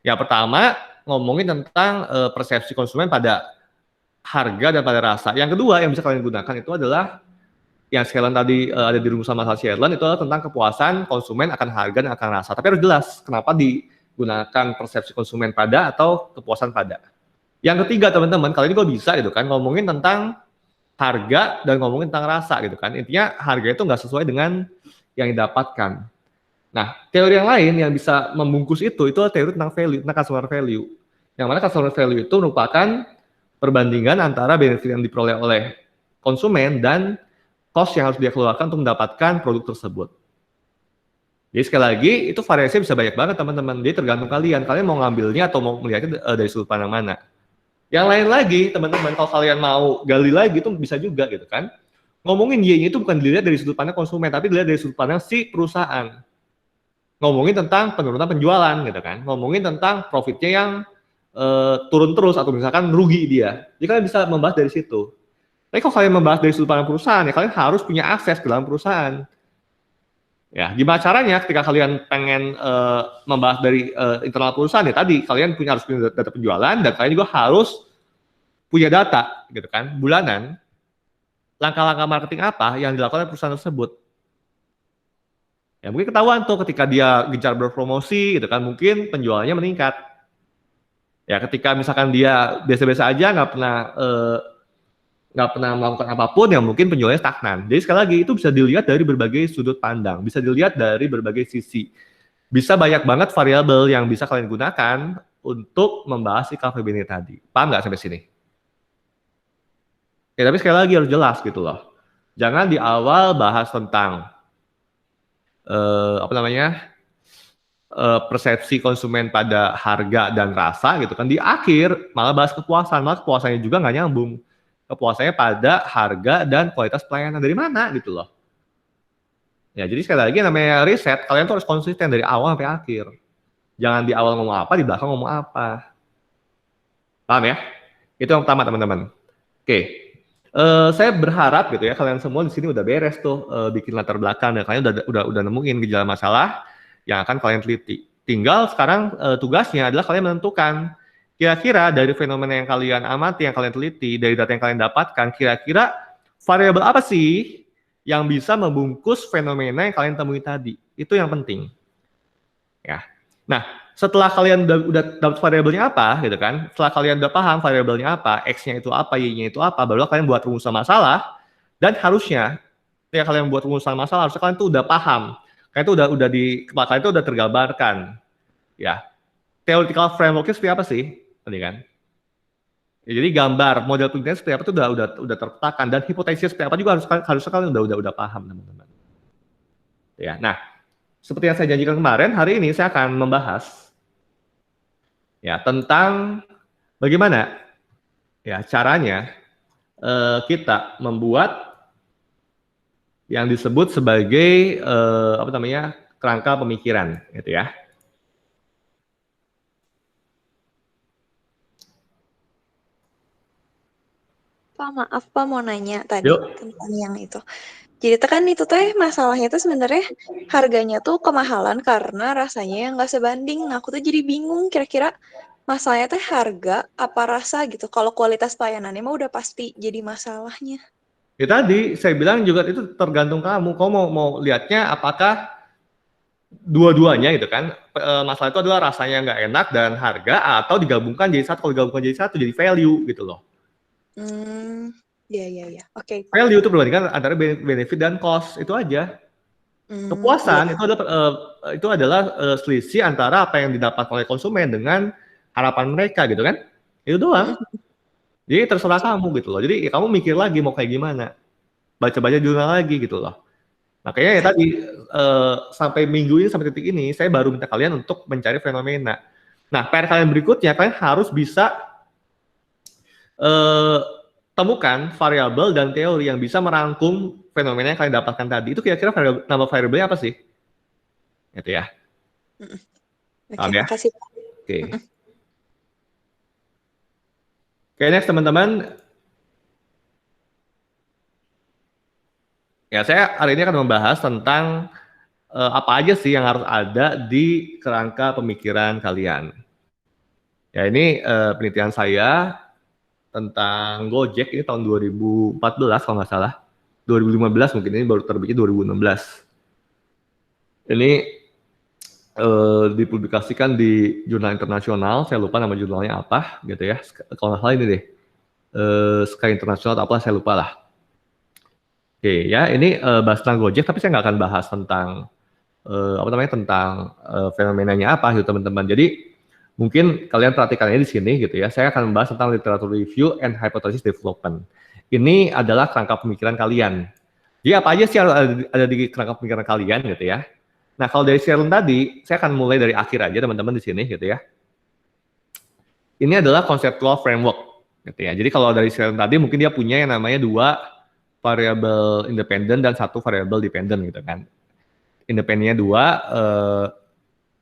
Yang pertama, ngomongin tentang persepsi konsumen pada harga dan pada rasa. Yang kedua yang bisa kalian gunakan itu adalah yang Sherlan tadi ada di rumusan masalah Sherlan, itu adalah tentang kepuasan konsumen akan harga dan akan rasa. Tapi harus jelas kenapa digunakan persepsi konsumen pada atau kepuasan pada. Yang ketiga teman-teman, kalian juga bisa gitu kan ngomongin tentang harga dan ngomongin tentang rasa gitu kan. Intinya harga itu nggak sesuai dengan yang didapatkan. Nah, teori yang lain yang bisa membungkus itu adalah teori tentang value, tentang customer value. Yang mana customer value itu merupakan perbandingan antara benefit yang diperoleh oleh konsumen dan cost yang harus dia keluarkan untuk mendapatkan produk tersebut. Jadi sekali lagi, itu variasinya bisa banyak banget teman-teman. Jadi tergantung kalian mau ngambilnya atau mau melihatnya dari sudut pandang mana. Yang lain lagi teman-teman, kalau kalian mau gali lagi itu bisa juga gitu kan. Ngomongin Y-nya itu bukan dilihat dari sudut pandang konsumen, tapi dilihat dari sudut pandang si perusahaan. Ngomongin tentang penurunan penjualan gitu kan. Ngomongin tentang profitnya yang turun terus atau misalkan rugi dia. Jadi kalian bisa membahas dari situ. Tapi kalau kalian membahas dari sudut pandang perusahaan, ya kalian harus punya akses ke dalam perusahaan. Ya, gimana caranya ketika kalian pengen membahas dari internal perusahaan, ya tadi kalian harus punya data penjualan dan kalian juga harus punya data gitu kan, bulanan langkah-langkah marketing apa yang dilakukan oleh perusahaan tersebut. Ya mungkin ketahuan tuh ketika dia gencar berpromosi gitu kan, mungkin penjualannya meningkat. Ya ketika misalkan dia biasa-biasa aja nggak pernah melakukan apapun, yang mungkin penjualannya stagnan. Jadi sekali lagi itu bisa dilihat dari berbagai sudut pandang, bisa dilihat dari berbagai sisi. Bisa banyak banget variabel yang bisa kalian gunakan untuk membahas si KVB ini tadi. Paham nggak sampai sini? Ya, tapi sekali lagi harus jelas gitu loh. Jangan di awal bahas tentang persepsi konsumen pada harga dan rasa gitu kan. Di akhir malah bahas kepuasan, malah kepuasannya juga nggak nyambung. Kepuasannya pada harga dan kualitas pelayanan dari mana gitu loh. Ya, jadi sekali lagi namanya riset, kalian tuh harus konsisten dari awal sampai akhir. Jangan di awal ngomong apa, di belakang ngomong apa. Paham ya? Itu yang pertama, teman-teman. Oke. Saya berharap gitu ya, kalian semua di sini udah beres tuh bikin latar belakang dan kalian udah nemuin gejala masalah yang akan kalian teliti. Tinggal sekarang tugasnya adalah kalian menentukan kira-kira dari fenomena yang kalian amati, yang kalian teliti, dari data yang kalian dapatkan, kira-kira variabel apa sih yang bisa membungkus fenomena yang kalian temui tadi. Itu yang penting. Ya. Nah, setelah kalian udah dapat variabelnya apa, gitu kan? Setelah kalian udah paham variabelnya apa, X-nya itu apa, Y-nya itu apa, baru kalian buat rumusan masalah. Dan harusnya, ketika kalian buat rumusan masalah, harusnya kalian tuh udah paham. Kalian tuh udah di kepala kalian tuh udah tergambarkan. Ya. Theoretical framework-nya seperti apa sih? Tadi kan? Ya, jadi gambar model penelitian seperti apa itu udah terpetakan, dan hipotesis seperti apa juga harusnya kalian udah paham, teman-teman. Ya, nah, seperti yang saya janjikan kemarin, hari ini saya akan membahas ya tentang bagaimana ya caranya kita membuat yang disebut sebagai kerangka pemikiran, gitu ya. Pak, maaf Pak, mau nanya tadi Yuk. tentang yang itu. Jadi kan itu teh masalahnya tuh sebenarnya harganya tuh kemahalan karena rasanya yang nggak sebanding. Nah, aku tuh jadi bingung kira-kira masalahnya teh harga apa rasa gitu. Kalau kualitas pelayanannya mah udah pasti jadi masalahnya. Ya tadi saya bilang juga itu tergantung kamu. Kamu mau lihatnya apakah dua-duanya gitu kan. Masalah itu adalah rasanya nggak enak dan harga, atau digabungkan jadi satu. Kalau digabungkan jadi satu jadi value gitu loh. Ya. Oke. Value itu perbandingan antara benefit dan cost, itu aja. Kepuasan itu adalah selisih antara apa yang didapat oleh konsumen dengan harapan mereka gitu kan. Itu doang. Jadi terserah kamu gitu loh. Jadi ya kamu mikir lagi mau kayak gimana. Baca-baca jurnal lagi gitu loh. Makanya ya tadi sampai minggu ini, sampai titik ini saya baru minta kalian untuk mencari fenomena. Nah, PR kalian berikutnya kalian harus bisa temukan variabel dan teori yang bisa merangkum fenomena yang kalian dapatkan tadi. Itu kira-kira nama variabelnya apa sih? Gitu ya. Oke, ya? makasih. Oke. Oke, next teman-teman. Ya, saya hari ini akan membahas tentang apa aja sih yang harus ada di kerangka pemikiran kalian. Ya, ini penelitian saya tentang Gojek, ini tahun 2014 kalau nggak salah. 2015 mungkin, ini baru terbitnya 2016. Ini dipublikasikan di jurnal internasional, saya lupa nama jurnalnya apa gitu ya. Kalau nggak salah ini deh. Sky International atau apa, saya lupa lah. Oke, ya ini bahas tentang Gojek, tapi saya nggak akan bahas tentang tentang fenomenanya apa gitu teman-teman. Jadi mungkin kalian perhatikannya di sini gitu ya. Saya akan membahas tentang literature review and hypothesis development. Ini adalah kerangka pemikiran kalian. Jadi apa aja sih ada di kerangka pemikiran kalian gitu ya. Nah, kalau dari Sharon tadi, saya akan mulai dari akhir aja teman-teman di sini gitu ya. Ini adalah conceptual framework gitu ya. Jadi kalau dari Sharon tadi mungkin dia punya yang namanya 2 variabel independen dan 1 variabel dependen gitu kan. Independennya 2,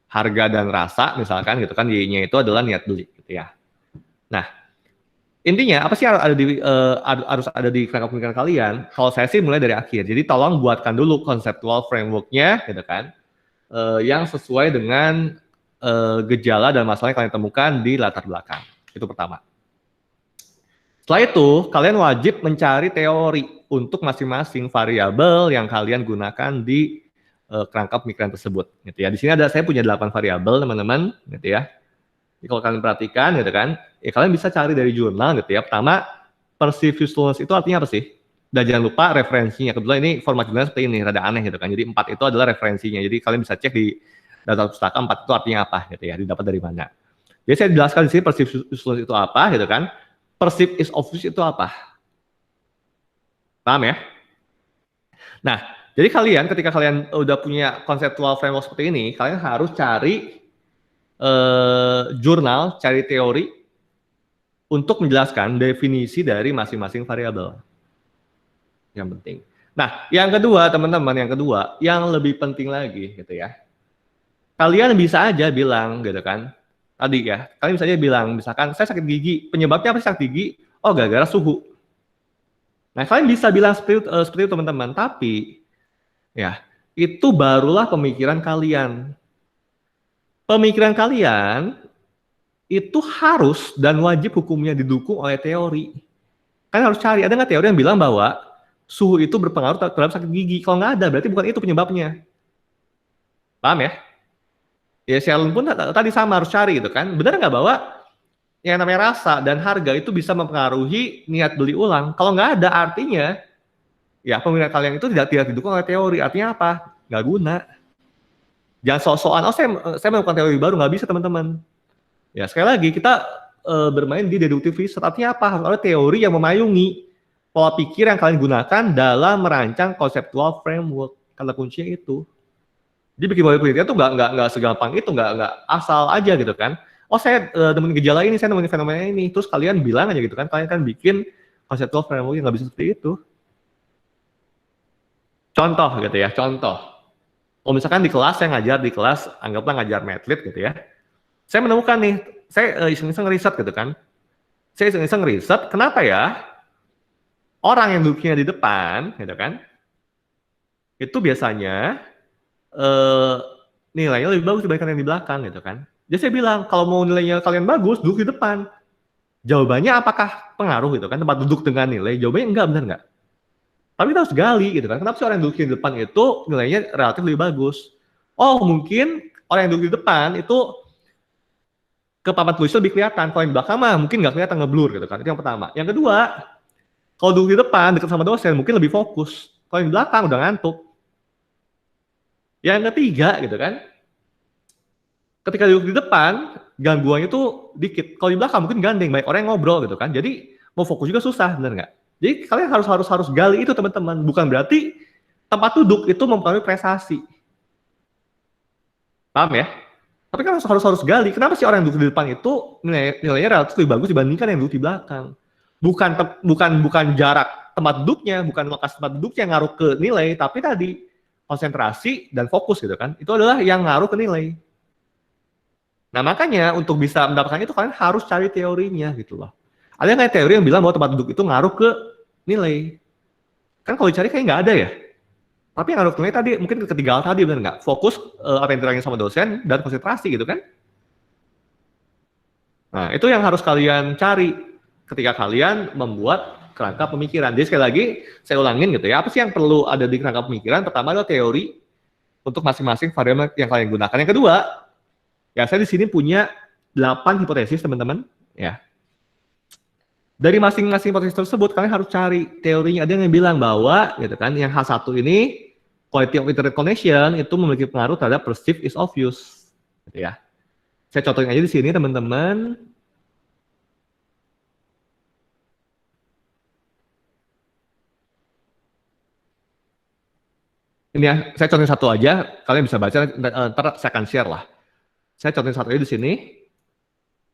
harga dan rasa misalkan gitu kan, Y-nya itu adalah niat beli gitu ya. Nah, intinya apa sih harus ada di kerangka pemikiran kalian? Kalau saya sih mulai dari akhir. Jadi tolong buatkan dulu conceptual framework-nya gitu kan, yang sesuai dengan gejala dan masalah yang kalian temukan di latar belakang. Itu pertama. Setelah itu, kalian wajib mencari teori untuk masing-masing variabel yang kalian gunakan di kerangka pemikiran tersebut. Gitu ya. Di sini saya punya 8 variabel, teman-teman. Gitu ya. Jadi kalau kalian perhatikan, gitu kan, ya kalian bisa cari dari jurnal, gitu ya. Pertama, perceived usefulness itu artinya apa sih? Dan jangan lupa referensinya. Kebetulan ini format jurnal seperti ini, rada aneh gitu kan. Jadi 4 itu adalah referensinya. Jadi kalian bisa cek di data pustaka 4 itu artinya apa, gitu ya. Didapat dari mana. Jadi saya jelaskan di sini perceived usefulness itu apa, gitu kan. Perceived is obvious itu apa? Paham ya? Nah, jadi kalian ketika kalian udah punya konseptual framework seperti ini, kalian harus cari jurnal, cari teori untuk menjelaskan definisi dari masing-masing variabel. Yang penting. Nah, yang kedua, teman-teman, yang lebih penting lagi, gitu ya. Kalian bisa aja bilang, gitu kan, tadi ya, kalian bisa aja bilang, misalkan, saya sakit gigi, penyebabnya apa sih sakit gigi? Oh, gara-gara suhu. Nah, kalian bisa bilang seperti itu, teman-teman, tapi, ya, itu barulah pemikiran kalian. Pemikiran kalian itu harus dan wajib hukumnya didukung oleh teori. Kalian harus cari, ada nggak teori yang bilang bahwa suhu itu berpengaruh terhadap sakit gigi? Kalau nggak ada, berarti bukan itu penyebabnya. Paham ya? Ya, Sheldon pun tadi sama harus cari gitu kan. Benar nggak bahwa yang namanya rasa dan harga itu bisa mempengaruhi niat beli ulang? Kalau nggak ada, artinya ya pemikiran kalian itu tidak didukung oleh teori. Artinya apa? Nggak guna. Jangan sok-sokan, oh saya melakukan teori baru, nggak bisa teman-teman. Ya sekali lagi kita bermain di deductive research, artinya apa? Harus ada teori yang memayungi pola pikir yang kalian gunakan dalam merancang konceptual framework. Kata kuncinya itu. Jadi bikin model penelitian tuh nggak segampang itu, nggak asal aja gitu kan. Oh saya nemuin gejala ini, saya nemuin fenomena ini, terus kalian bilang aja gitu kan, kalian kan bikin konceptual framework yang nggak bisa seperti itu. Contoh gitu ya, contoh. Oh misalkan di kelas, saya ngajar di kelas, anggaplah ngajar Matlit gitu ya. Saya menemukan nih, saya iseng-iseng riset gitu kan. Saya iseng-iseng riset, kenapa ya orang yang duduknya di depan, gitu kan, itu biasanya nilainya lebih bagus dibandingkan yang di belakang gitu kan. Jadi saya bilang, kalau mau nilainya kalian bagus, duduk di depan. Jawabannya apakah pengaruh gitu kan, tempat duduk dengan nilai? Jawabannya enggak, benar enggak? Tapi kita harus gali gitu kan, kenapa sih orang yang duduk di depan itu nilainya relatif lebih bagus? Oh mungkin orang yang duduk di depan itu ke papan tulis lebih kelihatan, kalau yang di belakang mah mungkin nggak kelihatan, ngeblur gitu kan, itu yang pertama. Yang kedua, kalau duduk di depan dekat sama dosen mungkin lebih fokus, kalau yang di belakang udah ngantuk. Yang ketiga gitu kan, ketika duduk di depan gangguannya itu dikit, kalau di belakang mungkin gandeng, banyak orang yang ngobrol gitu kan, jadi mau fokus juga susah, benar nggak? Jadi kalian harus gali itu teman-teman, bukan berarti tempat duduk itu mempengaruhi prestasi. Paham ya? Tapi kan harus gali. Kenapa sih orang yang duduk di depan itu nilainya relatif lebih bagus dibandingkan yang duduk di belakang? Bukan jarak tempat duduknya, bukan lokasi tempat duduknya yang ngaruh ke nilai, tapi tadi konsentrasi dan fokus gitu kan. Itu adalah yang ngaruh ke nilai. Nah, makanya untuk bisa mendapatkan itu kalian harus cari teorinya gitu loh. Ada nggak teori yang bilang bahwa tempat duduk itu ngaruh ke nilai? Kan kalau dicari kayak nggak ada ya. Tapi yang ngaruh ke nilai tadi, mungkin ketiga hal tadi, benar nggak? Fokus, apa yang diterangin sama dosen, dan konsentrasi gitu kan. Nah, itu yang harus kalian cari ketika kalian membuat kerangka pemikiran. Jadi sekali lagi, saya ulangin gitu ya, apa sih yang perlu ada di kerangka pemikiran? Pertama adalah teori untuk masing-masing variabel yang kalian gunakan. Yang kedua, ya saya di sini punya 8 hipotesis teman-teman, ya. Dari masing-masing hipotesis tersebut kalian harus cari teorinya. Ada yang bilang bahwa gitu kan, yang H1 ini quality of internet connection itu memiliki pengaruh terhadap perceived is obvious, gitu ya. Saya contohin aja di sini teman-teman. Ini ya, saya contohin satu aja, kalian bisa baca, ntar saya akan share lah. Saya contohin satu aja di sini.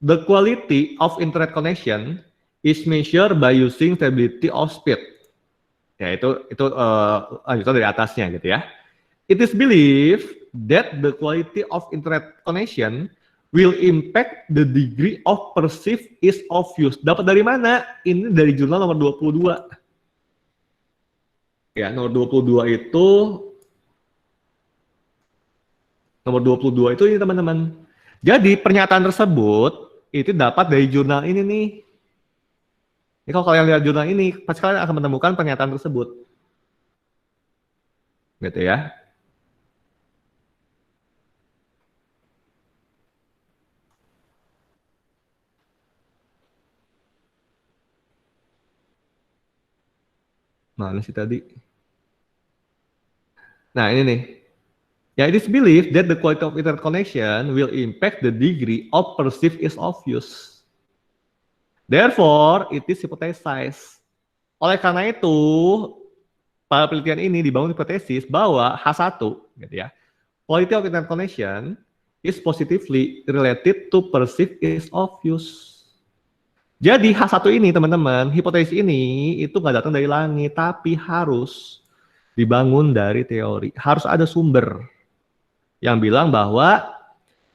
The quality of internet connection is measured by using stability of speed. Ya, itu lanjutan dari atasnya gitu ya. It is believed that the quality of internet connection will impact the degree of perceived is obvious. Dapat dari mana? Ini dari jurnal nomor 22. Ya, nomor 22 itu ini teman-teman. Jadi pernyataan tersebut itu dapat dari jurnal ini nih. Ini kalau kalian lihat jurnal ini, pasti kalian akan menemukan pernyataan tersebut. Gitu ya. Mana sih tadi? Nah, ini nih. Ya, it is believed that the quality of internet connection will impact the degree of perceived ease of use. Therefore, it is hypothesized. Oleh karena itu, pada penelitian ini dibangun hipotesis bahwa H1, gitu ya, quality of internet connection is positively related to perceived ease of use. Jadi H1 ini teman-teman, hipotesis ini itu nggak datang dari langit, tapi harus dibangun dari teori. Harus ada sumber yang bilang bahwa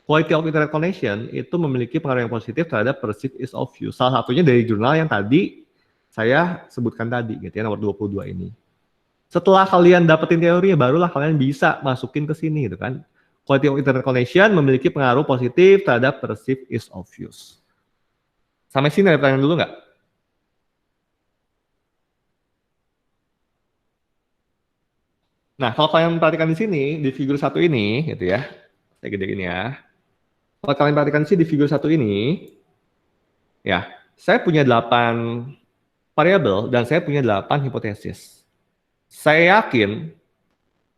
quality of internet connection itu memiliki pengaruh yang positif terhadap perceived ease of use. Salah satunya dari jurnal yang tadi saya sebutkan tadi, gitu ya, nomor 22 ini. Setelah kalian dapetin teorinya, barulah kalian bisa masukin ke sini, gitu kan. Quality of internet connection memiliki pengaruh positif terhadap perceived ease of use. Sampai sini ada pertanyaan dulu nggak? Nah, kalau kalian perhatikan di sini, di figur 1 ini, gitu ya, saya gedein ya. Kalau kalian perhatikan di sini, di figur 1 ini, ya, saya punya 8 variabel dan saya punya 8 hipotesis. Saya yakin,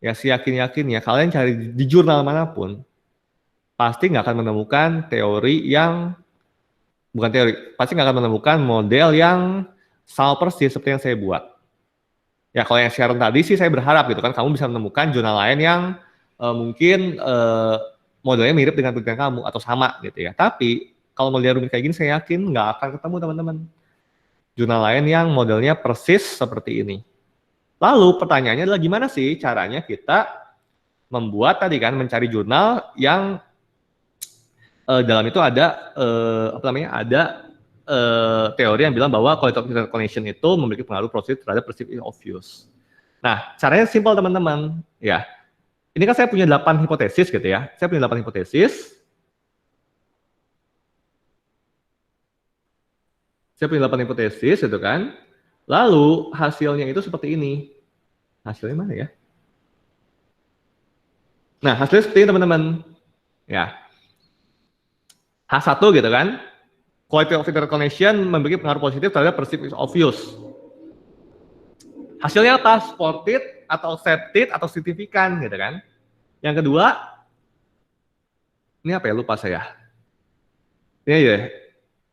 ya seyakin-yakinnya, kalian cari di jurnal manapun, pasti nggak akan menemukan teori yang, bukan teori, pasti nggak akan menemukan model yang sama persis seperti yang saya buat. Ya, kalau yang Sharon tadi sih saya berharap gitu kan, kamu bisa menemukan jurnal lain yang mungkin modelnya mirip dengan penelitian kamu atau sama gitu ya. Tapi kalau model rumit kayak gini saya yakin nggak akan ketemu teman-teman. Jurnal lain yang modelnya persis seperti ini. Lalu pertanyaannya adalah gimana sih caranya kita membuat tadi kan, mencari jurnal yang dalam itu ada ada teori yang bilang bahwa quality of internet connection itu memiliki pengaruh positif terhadap perceived ease of use. Nah, caranya simpel teman-teman. Ya, ini kan saya punya 8 hipotesis gitu ya. Saya punya 8 hipotesis. Saya punya 8 hipotesis gitu kan. Lalu hasilnya itu seperti ini. Hasilnya mana ya? Nah, hasilnya seperti ini teman-teman. Ya. H1 gitu kan. Quality of internet connection memiliki pengaruh positif terhadap perceived ease of use. Hasilnya apa? Supported atau accepted atau signifikan gitu kan. Yang kedua, ini apa ya, lupa saya. Ini ya,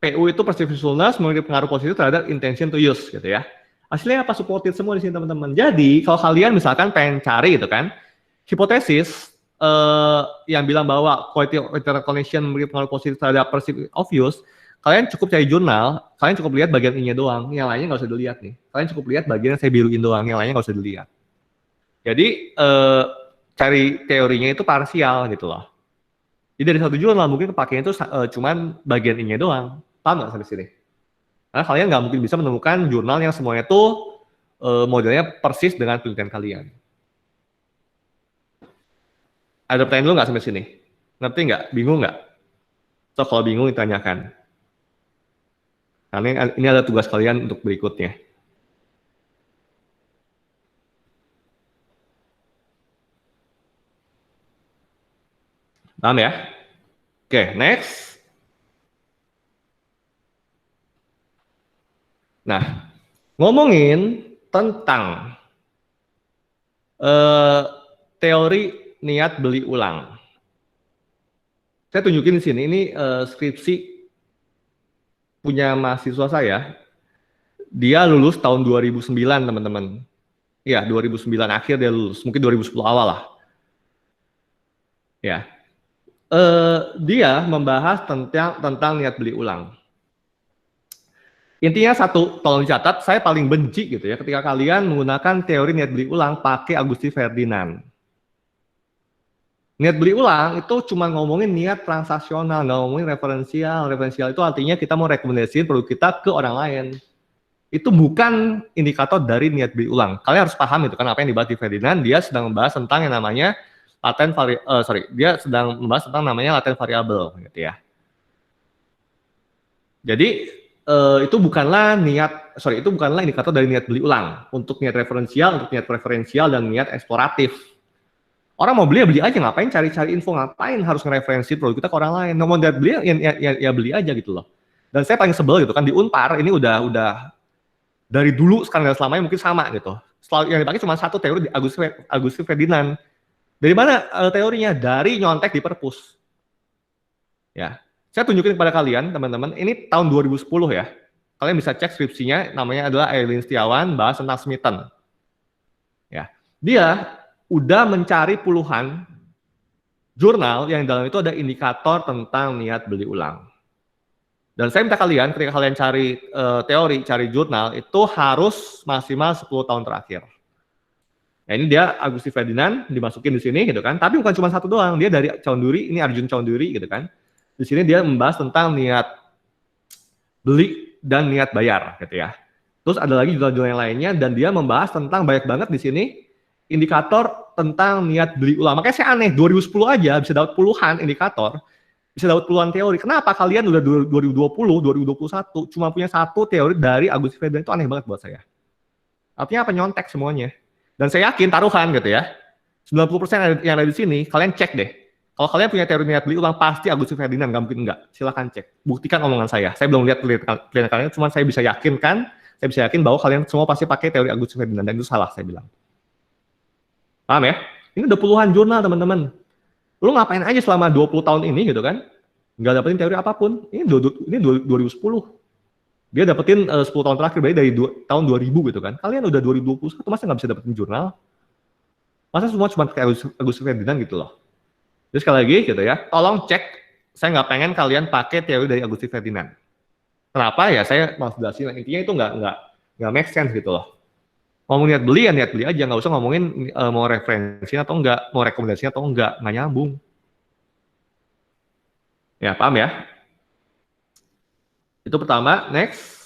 PU itu perceived usefulness memiliki pengaruh positif terhadap intention to use gitu ya. Hasilnya apa? Supported semua di sini teman-teman. Jadi kalau kalian misalkan pengen cari gitu kan, hipotesis yang bilang bahwa quality of internet connection memiliki pengaruh positif terhadap perceived of use, kalian cukup cari jurnal, kalian cukup lihat bagian I-nya doang, yang lainnya nggak usah dilihat nih. Kalian cukup lihat bagian yang saya biruin doang, yang lainnya nggak usah dilihat. Jadi cari teorinya itu parsial gitu loh. Jadi dari satu jurnal mungkin kepakainya itu cuman bagian I-nya doang. Paham nggak sampai sini? Karena kalian nggak mungkin bisa menemukan jurnal yang semuanya itu modelnya persis dengan penelitian kalian. Ada pertanyaan dulu nggak sampai sini? Ngerti nggak? Bingung nggak? So kalau bingung ditanyakan. Karena ini ada tugas kalian untuk berikutnya. Paham ya? Oke, next. Nah, ngomongin tentang teori niat beli ulang. Saya tunjukin di sini, ini skripsi punya mahasiswa saya. Dia lulus tahun 2009, teman-teman. Ya, 2009 akhir dia lulus, mungkin 2010 awal lah. Ya. Dia membahas tentang niat beli ulang. Intinya satu, tolong dicatat, saya paling benci gitu ya ketika kalian menggunakan teori niat beli ulang pakai Augustin Ferdinand. Niat beli ulang itu cuma ngomongin niat transaksional, nggak ngomongin referensial. Referensial itu artinya kita mau rekomendasiin produk kita ke orang lain. Itu bukan indikator dari niat beli ulang. Kalian harus paham itu kan apa yang dibahas di Ferdinand. Dia sedang membahas tentang yang namanya dia sedang membahas tentang namanya latent variable gitu ya. Jadi itu bukanlah indikator dari niat beli ulang. Untuk niat referensial, untuk niat preferensial, dan niat eksploratif. Orang mau beli ya beli aja, ngapain cari-cari info, ngapain harus ngereferensi produk kita ke orang lain. Mau niat beli ya beli aja gitu loh. Dan saya paling sebel gitu kan, di Unpar ini udah dari dulu sekarang dan selamanya mungkin sama gitu. Selalu yang dipakai cuma satu teori di Agustin Ferdinand. Dari mana teorinya? Dari nyontek di perpus. Ya, saya tunjukin kepada kalian teman-teman, ini tahun 2010 ya. Kalian bisa cek skripsinya, namanya adalah Airlin Setiawan, bahas tentang Smitten. Ya, dia udah mencari puluhan jurnal yang dalam itu ada indikator tentang niat beli ulang. Dan saya minta kalian, ketika kalian cari teori, cari jurnal, itu harus maksimal 10 tahun terakhir. Nah, ini dia Agustin Ferdinand dimasukin di sini gitu kan, tapi bukan cuma satu doang, dia dari Chaudhuri, ini Arjun Chaudhuri gitu kan. Di sini dia membahas tentang niat beli dan niat bayar gitu ya. Terus ada lagi jurnal-jurnal yang lainnya, dan dia membahas tentang banyak banget di sini indikator tentang niat beli ulang. Makanya saya aneh, 2010 aja bisa dapat puluhan indikator, bisa dapat puluhan teori. Kenapa kalian udah 2020, 2021 cuma punya satu teori dari Agustin Ferdinand? Itu aneh banget buat saya. Artinya apa? Nyontek semuanya. Dan saya yakin taruhan gitu ya, 90% yang ada di sini, kalian cek deh. Kalau kalian punya teori niat beli ulang, pasti Agustin Ferdinand, nggak mungkin enggak. Silahkan cek, buktikan omongan saya. Saya belum lihat penelitian kalian, cuma saya bisa yakin bahwa kalian semua pasti pakai teori Agustin Ferdinand, dan itu salah, saya bilang. Paham ya? Ini udah puluhan jurnal, teman-teman. Lu ngapain aja selama 20 tahun ini gitu kan? Nggak dapetin teori apapun. Ini 2010. Dia dapetin 10 tahun terakhir, berarti dari tahun 2000 gitu kan. Kalian udah 2021, masa nggak bisa dapetin jurnal? Masa semua cuma kayak Agustin Ferdinand gitu loh? Jadi sekali lagi gitu ya, tolong cek. Saya nggak pengen kalian pakai teori dari Agustin Ferdinand. Kenapa ya? Saya mau jelasin. Intinya itu nggak make sense gitu loh. Ngomong niat beli ya niat beli aja, nggak usah ngomongin mau referensi atau enggak, mau rekomendasi atau enggak, nggak nyambung. Ya, paham ya? Itu pertama. Next.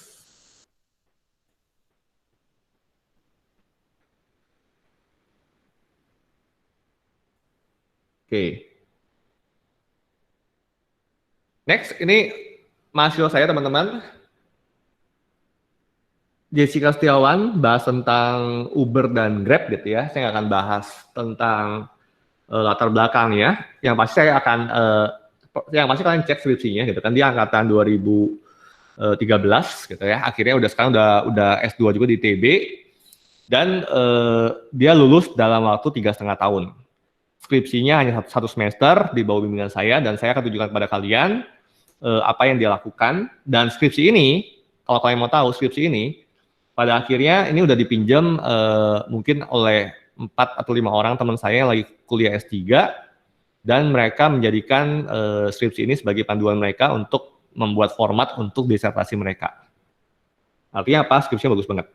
Oke. Next, ini mahasiswa saya teman-teman. Jessica Setiawan bahas tentang Uber dan Grab gitu ya. Saya nggak akan bahas tentang latar belakangnya. Yang pasti saya akan, yang pasti kalian cek skripsinya gitu kan. Dia angkatan 2013 gitu ya. Akhirnya sekarang udah S2 juga di ITB, dan dia lulus dalam waktu 3,5 tahun. Skripsinya hanya satu semester di bawah bimbingan saya, dan saya akan tunjukkan kepada kalian apa yang dia lakukan. Dan skripsi ini, kalau kalian mau tahu, skripsi ini pada akhirnya ini udah dipinjam mungkin oleh 4 atau 5 orang teman saya yang lagi kuliah S3, dan mereka menjadikan skripsi ini sebagai panduan mereka untuk membuat format untuk disertasi mereka. Artinya apa? Skripsinya bagus banget.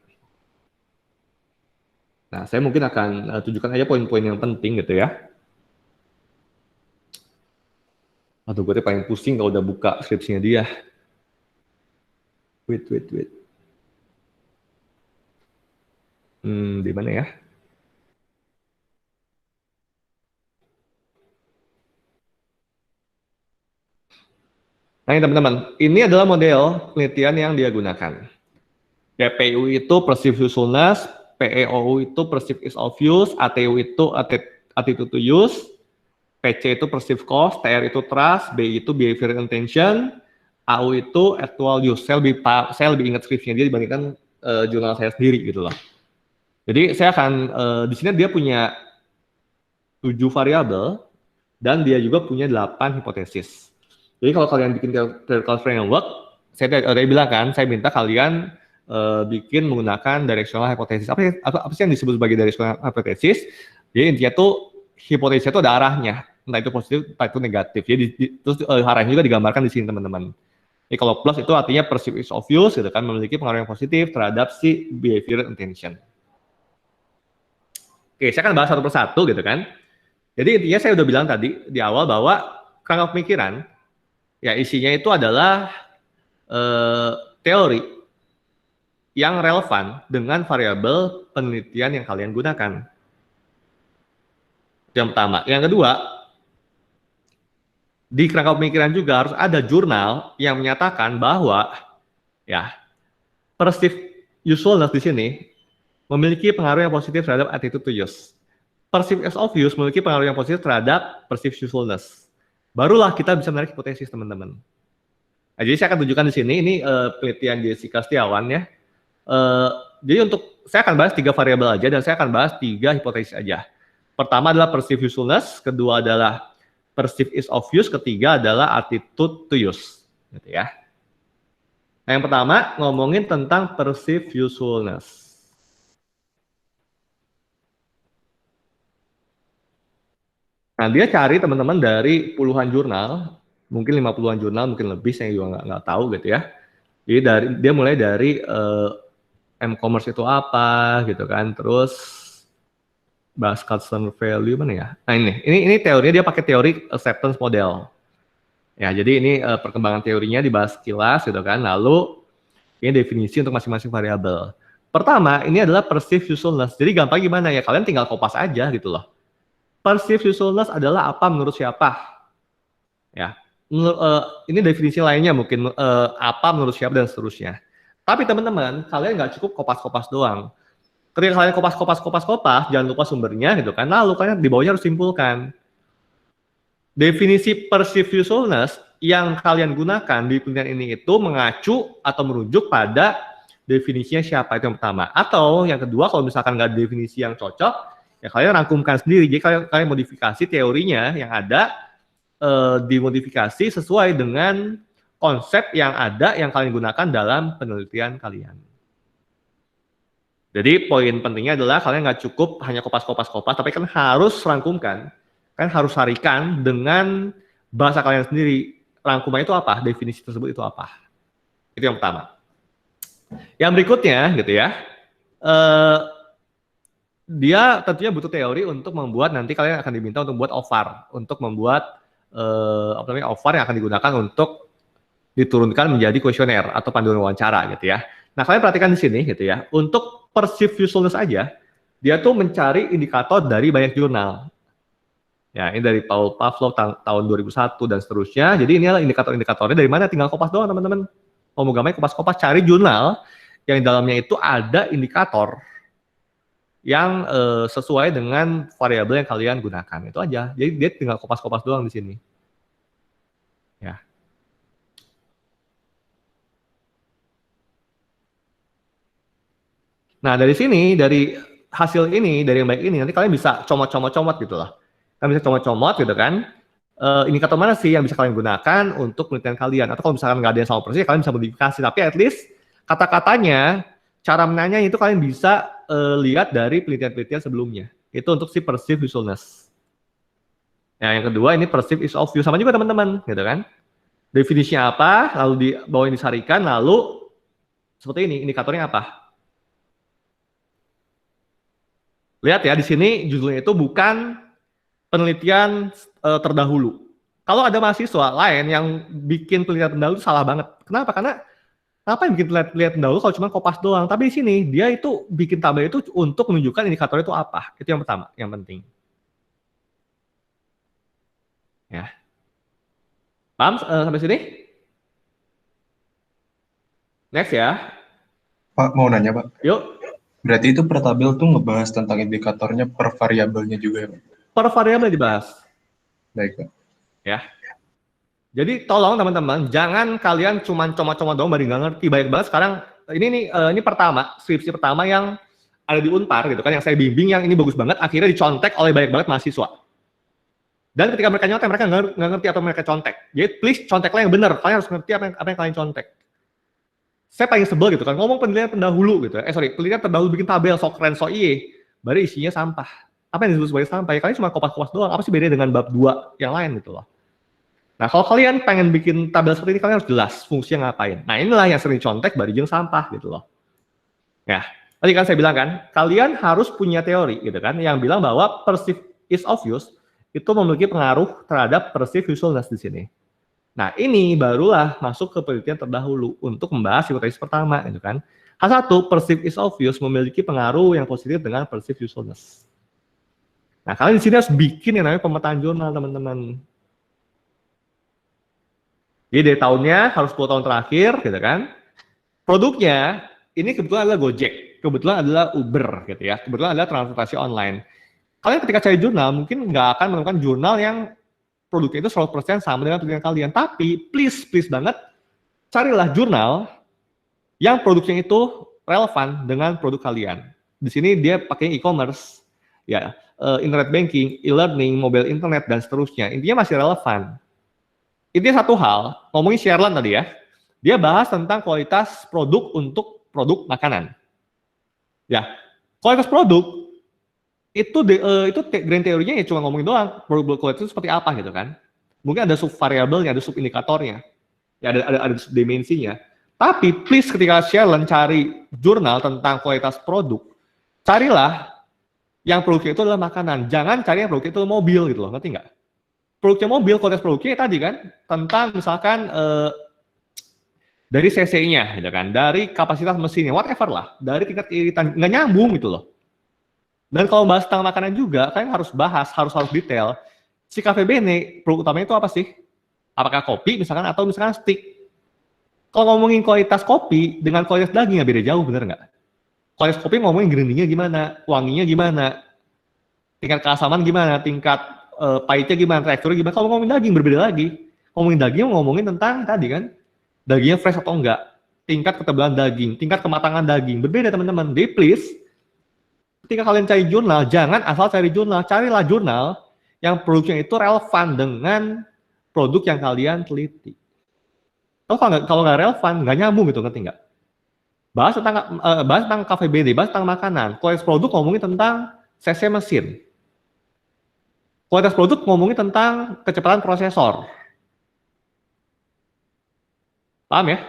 Nah, saya mungkin akan tunjukkan aja poin-poin yang penting gitu ya. Aduh, gue paling pusing kalau udah buka skripsinya dia. Wait. Di mana ya? Nah, teman-teman, ini adalah model penelitian yang dia gunakan. PPU itu perceived usefulness, PEOU itu perceived ease of use, ATU itu attitude to use, PC itu perceived cost, TR itu trust, B itu behavioral intention, AU itu actual use. Saya lebih ingat skripsinya dia dibandingkan jurnal saya sendiri gitu loh. Jadi saya akan, di sini dia punya 7 variabel, dan dia juga punya 8 hipotesis. Jadi kalau kalian bikin theoretical framework, saya tadi bilang kan, saya minta kalian bikin menggunakan directional hypothesis. Apa sih yang disebut sebagai directional hypothesis? Jadi intinya tuh hipotesis itu ada arahnya, entah itu positif, entah itu negatif. Jadi terus arahnya juga digambarkan di sini teman-teman. Jadi kalau plus itu artinya perceived ease of use, gitu kan, memiliki pengaruh yang positif terhadap si behavioral intention. Oke, saya akan bahas satu persatu gitu kan. Jadi intinya saya udah bilang tadi di awal bahwa kerangka pemikiran, ya isinya itu adalah teori yang relevan dengan variabel penelitian yang kalian gunakan. Yang pertama. Yang kedua, di kerangka pemikiran juga harus ada jurnal yang menyatakan bahwa Ya, perceived usefulness di sini memiliki pengaruh yang positif terhadap attitude to use. Perceived as of use memiliki pengaruh yang positif terhadap perceived usefulness. Barulah kita bisa menarik hipotesis, teman-teman. Nah, jadi saya akan tunjukkan di sini, ini penelitian Jessica Setiawan ya. Jadi saya akan bahas 3 variabel aja, dan saya akan bahas 3 hipotesis aja. Pertama adalah perceived usefulness, kedua adalah perceived is of use, ketiga adalah attitude to use. Gitu ya. Nah, yang pertama ngomongin tentang perceived usefulness. Nah, dia cari teman-teman dari puluhan jurnal, mungkin 50-an jurnal, mungkin lebih, saya juga nggak tahu gitu ya. Jadi dia mulai dari e-commerce itu apa gitu kan, terus bahas customer value mana ya. Nah, ini teorinya, dia pakai teori acceptance model. Ya, jadi ini perkembangan teorinya dibahas sekilas gitu kan, lalu ini definisi untuk masing-masing variabel. Pertama, ini adalah perceived usefulness. Jadi gampang gimana ya, kalian tinggal kopas aja gitu loh. Perceived usefulness adalah apa menurut siapa? Ya, ini definisi lainnya mungkin apa menurut siapa dan seterusnya. Tapi teman-teman, kalian nggak cukup kopas-kopas doang. Ketika kalian kopas, jangan lupa sumbernya gitu kan. Lalu kalian di bawahnya harus simpulkan. Definisi perceived usefulness yang kalian gunakan di penelitian ini itu mengacu atau merujuk pada definisinya siapa, itu yang pertama. Atau yang kedua, kalau misalkan nggak ada definisi yang cocok, ya kalian rangkumkan sendiri. Jadi kalian modifikasi teorinya yang ada, dimodifikasi sesuai dengan konsep yang ada yang kalian gunakan dalam penelitian kalian. Jadi poin pentingnya adalah kalian nggak cukup hanya kopas, tapi kan harus rangkumkan, kan harus sarikan dengan bahasa kalian sendiri. Rangkumannya itu apa? Definisi tersebut itu apa? Itu yang pertama. Yang berikutnya gitu ya, dia tentunya butuh teori untuk membuat, nanti kalian akan diminta untuk membuat OVAR, untuk membuat OVAR yang akan digunakan untuk diturunkan menjadi kuesioner atau panduan wawancara gitu ya. Nah, kalian perhatikan di sini gitu ya, untuk perceived usefulness aja, dia tuh mencari indikator dari banyak jurnal. Ya, ini dari Paul Pavlov tahun 2001 dan seterusnya. Jadi ini adalah indikator-indikatornya dari mana, tinggal kopas doang teman-teman. Mau gamai kopas-kopas, cari jurnal yang di dalamnya itu ada indikator yang sesuai dengan variabel yang kalian gunakan. Itu aja. Jadi dia tinggal kopas-kopas doang di sini. Ya. Nah, dari sini, dari hasil ini, dari yang baik ini, nanti kalian bisa comot gitu lah. Kalian bisa comot gitu kan. Indikator mana sih yang bisa kalian gunakan untuk penelitian kalian? Atau kalau misalkan nggak ada yang sama persis, kalian bisa modifikasi. Tapi at least kata-katanya, cara menanya itu kalian bisa lihat dari penelitian-penelitian sebelumnya. Itu untuk si perceived usefulness. Nah, yang kedua ini perceived is of use, sama juga teman-teman, gitu kan? Definisinya apa, lalu di bawah ini disarikan, lalu seperti ini, indikatornya apa? Lihat ya, di sini judulnya itu bukan penelitian terdahulu. Kalau ada mahasiswa lain yang bikin penelitian terdahulu salah banget. Kenapa? Karena apa yang bikin penelitian terdahulu kalau cuma kopas doang? Tapi di sini dia itu bikin tabel itu untuk menunjukkan indikator itu apa. Itu yang pertama, yang penting. Ya. Paham sampai sini? Next ya. Pak, mau nanya Pak. Yuk. Berarti itu per tabel tuh ngebahas tentang indikatornya per variabelnya juga ya Pak? Per variabel dibahas. Baik Pak. Ya. Jadi tolong teman-teman, jangan kalian cuma comot-comot doang, baru nggak ngerti. Banyak banget sekarang, ini pertama, skripsi pertama yang ada di Unpar gitu kan, yang saya bimbing, yang ini bagus banget, akhirnya dicontek oleh banyak banget mahasiswa. Dan ketika mereka nyontek, mereka nggak ngerti apa mereka contek. Jadi please conteklah yang benar, kalian harus ngerti apa yang kalian contek. Saya paling sebel gitu kan, ngomong penelitian pendahulu gitu. Penelitian terdahulu bikin tabel, so keren, so iye, baru isinya sampah. Apa yang disebut sebagai sampah? Ya, kalian cuma kopas-kopas doang, apa sih bedanya dengan bab 2 yang lain gitu loh. Nah, kalau kalian pengen bikin tabel seperti ini, kalian harus jelas fungsinya ngapain. Nah, inilah yang sering contek, barijeng sampah gitu loh. Ya, tadi kan saya bilang kan, kalian harus punya teori gitu kan, yang bilang bahwa perceived is of use itu memiliki pengaruh terhadap perceived usefulness di sini. Nah, ini barulah masuk ke penelitian terdahulu untuk membahas hipotesis pertama gitu kan. H1, perceived is of use memiliki pengaruh yang positif dengan perceived usefulness. Nah, kalian di sini harus bikin yang namanya pemetaan jurnal, teman-teman. Jadi dari tahunnya harus 10 tahun terakhir, gitu kan. Produknya ini kebetulan adalah Gojek, kebetulan adalah Uber gitu ya, kebetulan adalah transportasi online. Kalian ketika cari jurnal mungkin nggak akan menemukan jurnal yang produknya itu 100% sama dengan produk kalian, tapi please banget carilah jurnal yang produknya itu relevan dengan produk kalian. Di sini dia pakai e-commerce, ya, internet banking, e-learning, mobile internet dan seterusnya. Intinya masih relevan. Intinya satu hal, ngomongin Sherlan tadi ya, dia bahas tentang kualitas produk untuk produk makanan. Ya, kualitas produk itu grand teorinya ya cuma ngomongin doang produk kualitas itu seperti apa gitu kan. Mungkin ada subvariabelnya, ada subindikatornya, ya ada subdimensinya. Tapi please ketika Sherlan cari jurnal tentang kualitas produk, carilah yang produknya itu adalah makanan. Jangan cari yang produknya itu mobil gitu loh, ngerti nggak? Produknya mobil, kualitas produknya tadi kan tentang misalkan dari cc-nya, gitu kan, dari kapasitas mesinnya, whatever lah, dari tingkat iritan, nggak nyambung gitu loh. Dan kalau bahas tentang makanan juga, kalian harus bahas, harus detail. Si Cafe Bene, produk utamanya itu apa sih? Apakah kopi misalkan, atau misalkan steak? Kalau ngomongin kualitas kopi dengan kualitas daging, nggak beda jauh, bener nggak? Kualitas kopi ngomongin grindingnya gimana, wanginya gimana, tingkat keasaman gimana, tingkat pahitnya gimana, teksturnya gimana. Kalau ngomongin daging, berbeda lagi. Ngomongin daging, ngomongin tentang tadi kan, dagingnya fresh atau enggak, tingkat ketebalan daging, tingkat kematangan daging, berbeda teman-teman. Jadi please, ketika kalian cari jurnal, jangan asal cari jurnal, carilah jurnal yang produknya itu relevan dengan produk yang kalian teliti. Kalau nggak relevan, nggak nyambung gitu, ngerti nggak? Bahas tentang Cafe Bene, bahas tentang makanan, kualitas produk ngomongin tentang cc mesin, kualitas produk ngomongin tentang kecepatan prosesor. Paham ya?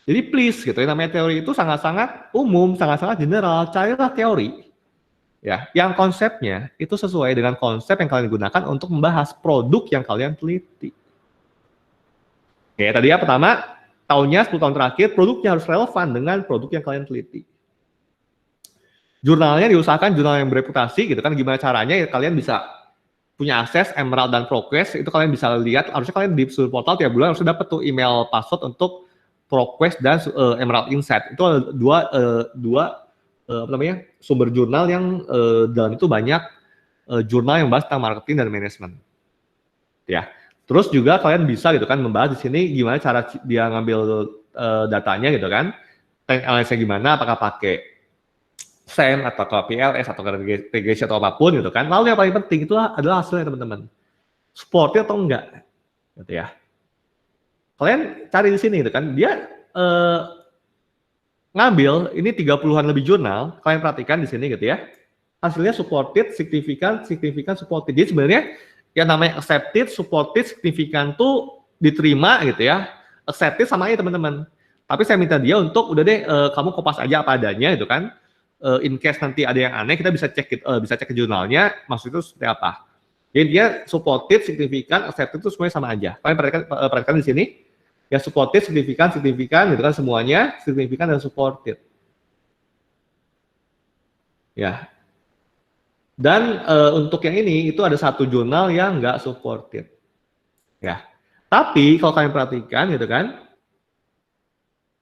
Jadi please gitu, yang namanya teori itu sangat-sangat umum, sangat-sangat general. Carilah teori ya, yang konsepnya itu sesuai dengan konsep yang kalian gunakan untuk membahas produk yang kalian teliti. Oke, tadi ya pertama, tahunnya 10 tahun terakhir, produknya harus relevan dengan produk yang kalian teliti. Jurnalnya diusahakan jurnal yang bereputasi gitu kan, gimana caranya ya kalian bisa punya akses Emerald dan ProQuest, itu kalian bisa lihat, harusnya kalian di seluruh portal tiap bulan harusnya dapat tuh email password untuk ProQuest dan Emerald Insight. Itu ada dua sumber jurnal yang dalam itu banyak jurnal yang bahas tentang marketing dan manajemen. Ya. Terus juga kalian bisa gitu kan membahas di sini gimana cara dia ngambil datanya gitu kan. Tank analysis gimana, apakah pakai SEM atau ke PLS atau ke regressi atau apapun gitu kan. Lalu yang paling penting itu adalah hasilnya teman-teman. Supportnya atau enggak. Gitu ya. Kalian cari di sini gitu kan. Dia ngambil ini 30-an lebih jurnal, kalian perhatikan di sini gitu ya. Hasilnya supported, signifikan, supported. Jadi sebenarnya yang namanya accepted, supported, signifikan tuh diterima gitu ya. Accepted sama aja teman-teman. Tapi saya minta dia untuk udah deh kamu kopas aja apa adanya gitu kan. In case nanti ada yang aneh kita bisa cek ke jurnalnya maksud itu seperti apa. Jadi dia supported, signifikan, accepted itu semuanya sama aja. Kalian perhatikan di sini. Ya supported, signifikan gitu kan semuanya, signifikan dan supported. Ya. Dan untuk yang ini itu ada satu jurnal yang nggak supported. Ya. Tapi kalau kalian perhatikan gitu kan,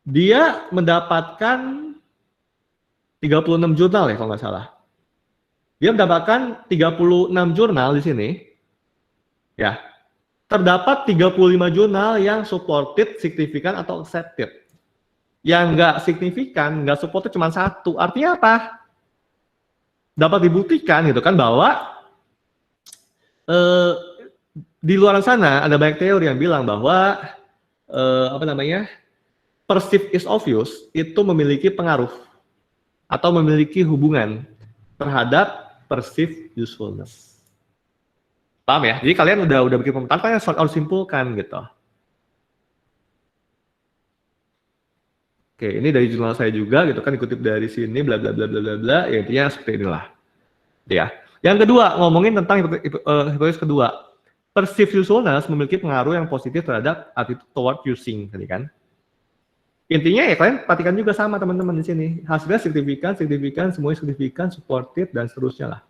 dia mendapatkan 36 jurnal ya kalau nggak salah. Dia mendapatkan 36 jurnal di sini. Ya. Terdapat 35 jurnal yang supported, signifikan, atau accepted. Yang nggak signifikan, nggak supported cuma satu. Artinya apa? Dapat dibuktikan gitu kan bahwa di luar sana ada banyak teori yang bilang bahwa perceived is obvious itu memiliki pengaruh atau memiliki hubungan terhadap perceived usefulness. Paham ya? Jadi kalian udah bikin pemetaan, kalian harus simpulkan gitu. Oke, ini dari jurnal saya juga gitu kan, dikutip dari sini bla bla bla bla bla bla, ya intinya seperti inilah. Ya. Yang kedua, ngomongin tentang hipotesis kedua. Perceived usefulness memiliki pengaruh yang positif terhadap attitude toward using tadi kan. Intinya ya kalian perhatikan juga sama teman-teman di sini. Hasilnya signifikan, semuanya signifikan, supported dan seterusnya lah.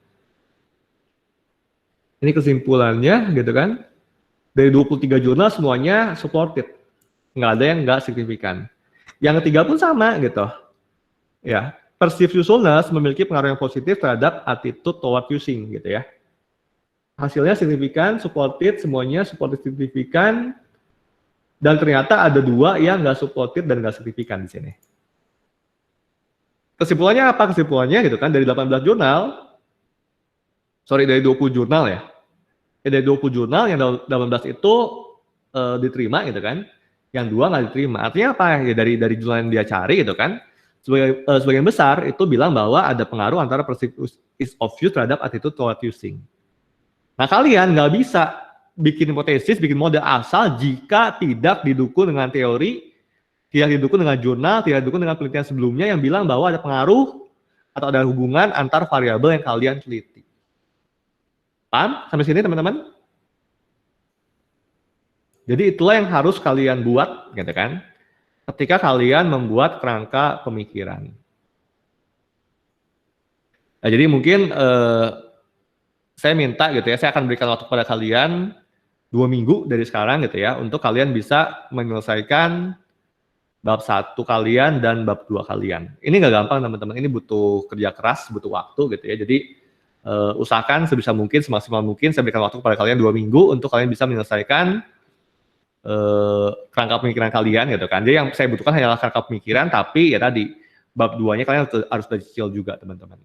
Ini kesimpulannya gitu kan. Dari 23 jurnal semuanya supported. Nggak ada yang nggak signifikan. Yang ketiga pun sama gitu. Ya, perceived usefulness memiliki pengaruh yang positif terhadap attitude toward using gitu ya. Hasilnya signifikan, supported, semuanya supported signifikan, dan ternyata ada 2 yang nggak supported dan nggak signifikan di sini. Kesimpulannya apa? Kesimpulannya gitu kan, dari 18 jurnal, dari 20 jurnal ya. Dari 20 jurnal yang 18 itu diterima gitu kan, yang 2 nggak diterima. Artinya apa? Ya dari jurnal yang dia cari gitu kan, sebagian besar itu bilang bahwa ada pengaruh antara perceived of use terhadap attitude toward using. Nah, kalian nggak bisa bikin hipotesis, bikin model asal jika tidak didukung dengan teori, tidak didukung dengan jurnal, tidak didukung dengan penelitian sebelumnya yang bilang bahwa ada pengaruh atau ada hubungan antar variabel yang kalian teliti. Paham sampai sini teman-teman? Jadi itulah yang harus kalian buat, gitu kan? Ketika kalian membuat kerangka pemikiran. Nah, jadi mungkin saya minta gitu ya, saya akan berikan waktu kepada kalian 2 minggu dari sekarang gitu ya, untuk kalian bisa menyelesaikan bab 1 kalian dan bab 2 kalian. Ini nggak gampang teman-teman, ini butuh kerja keras, butuh waktu gitu ya. Jadi usahakan sebisa mungkin, semaksimal mungkin saya berikan waktu kepada kalian 2 minggu untuk kalian bisa menyelesaikan kerangka pemikiran kalian gitu kan. Jadi yang saya butuhkan hanyalah kerangka pemikiran, tapi ya tadi bab 2-nya kalian harus cicil juga teman-teman.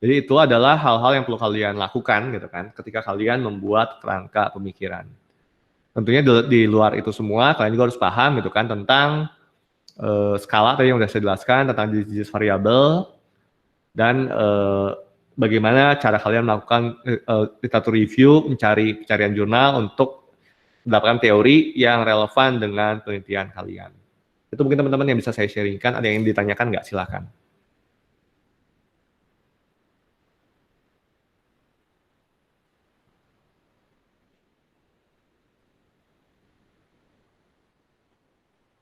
Jadi itu adalah hal-hal yang perlu kalian lakukan gitu kan, ketika kalian membuat kerangka pemikiran. Tentunya di luar itu semua, kalian juga harus paham gitu kan tentang skala tadi yang sudah saya jelaskan, tentang jenis variabel, dan bagaimana cara kalian melakukan literatur review, mencari pencarian jurnal untuk mendapatkan teori yang relevan dengan penelitian kalian. Itu mungkin teman-teman yang bisa saya sharingkan. Ada yang ditanyakan nggak? Silakan.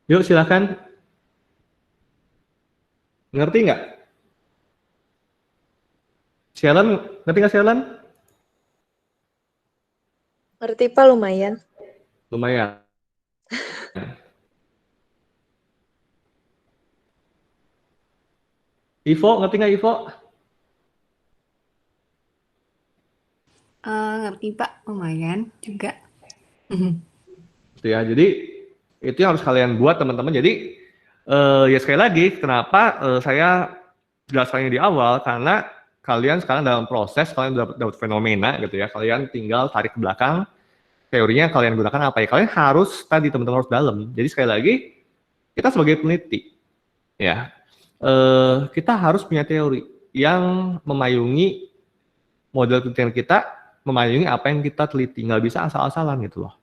Yuk silakan. Ngerti nggak? Sheldon, ngerti nggak Sheldon? Ngerti Pak, lumayan. Lumayan. Ivo, ngerti nggak Ivo? Ngerti Pak, lumayan juga. Gitu ya, jadi itu yang harus kalian buat teman-teman. Jadi ya sekali lagi, kenapa saya jelaskannya di awal, karena kalian sekarang dalam proses, kalian dapat fenomena gitu ya, kalian tinggal tarik ke belakang, teorinya kalian gunakan apa ya, kalian harus tadi teman-teman harus dalam. Jadi sekali lagi, kita sebagai peneliti, ya, kita harus punya teori yang memayungi model penelitian kita, memayungi apa yang kita teliti, nggak bisa asal-asalan gitu loh.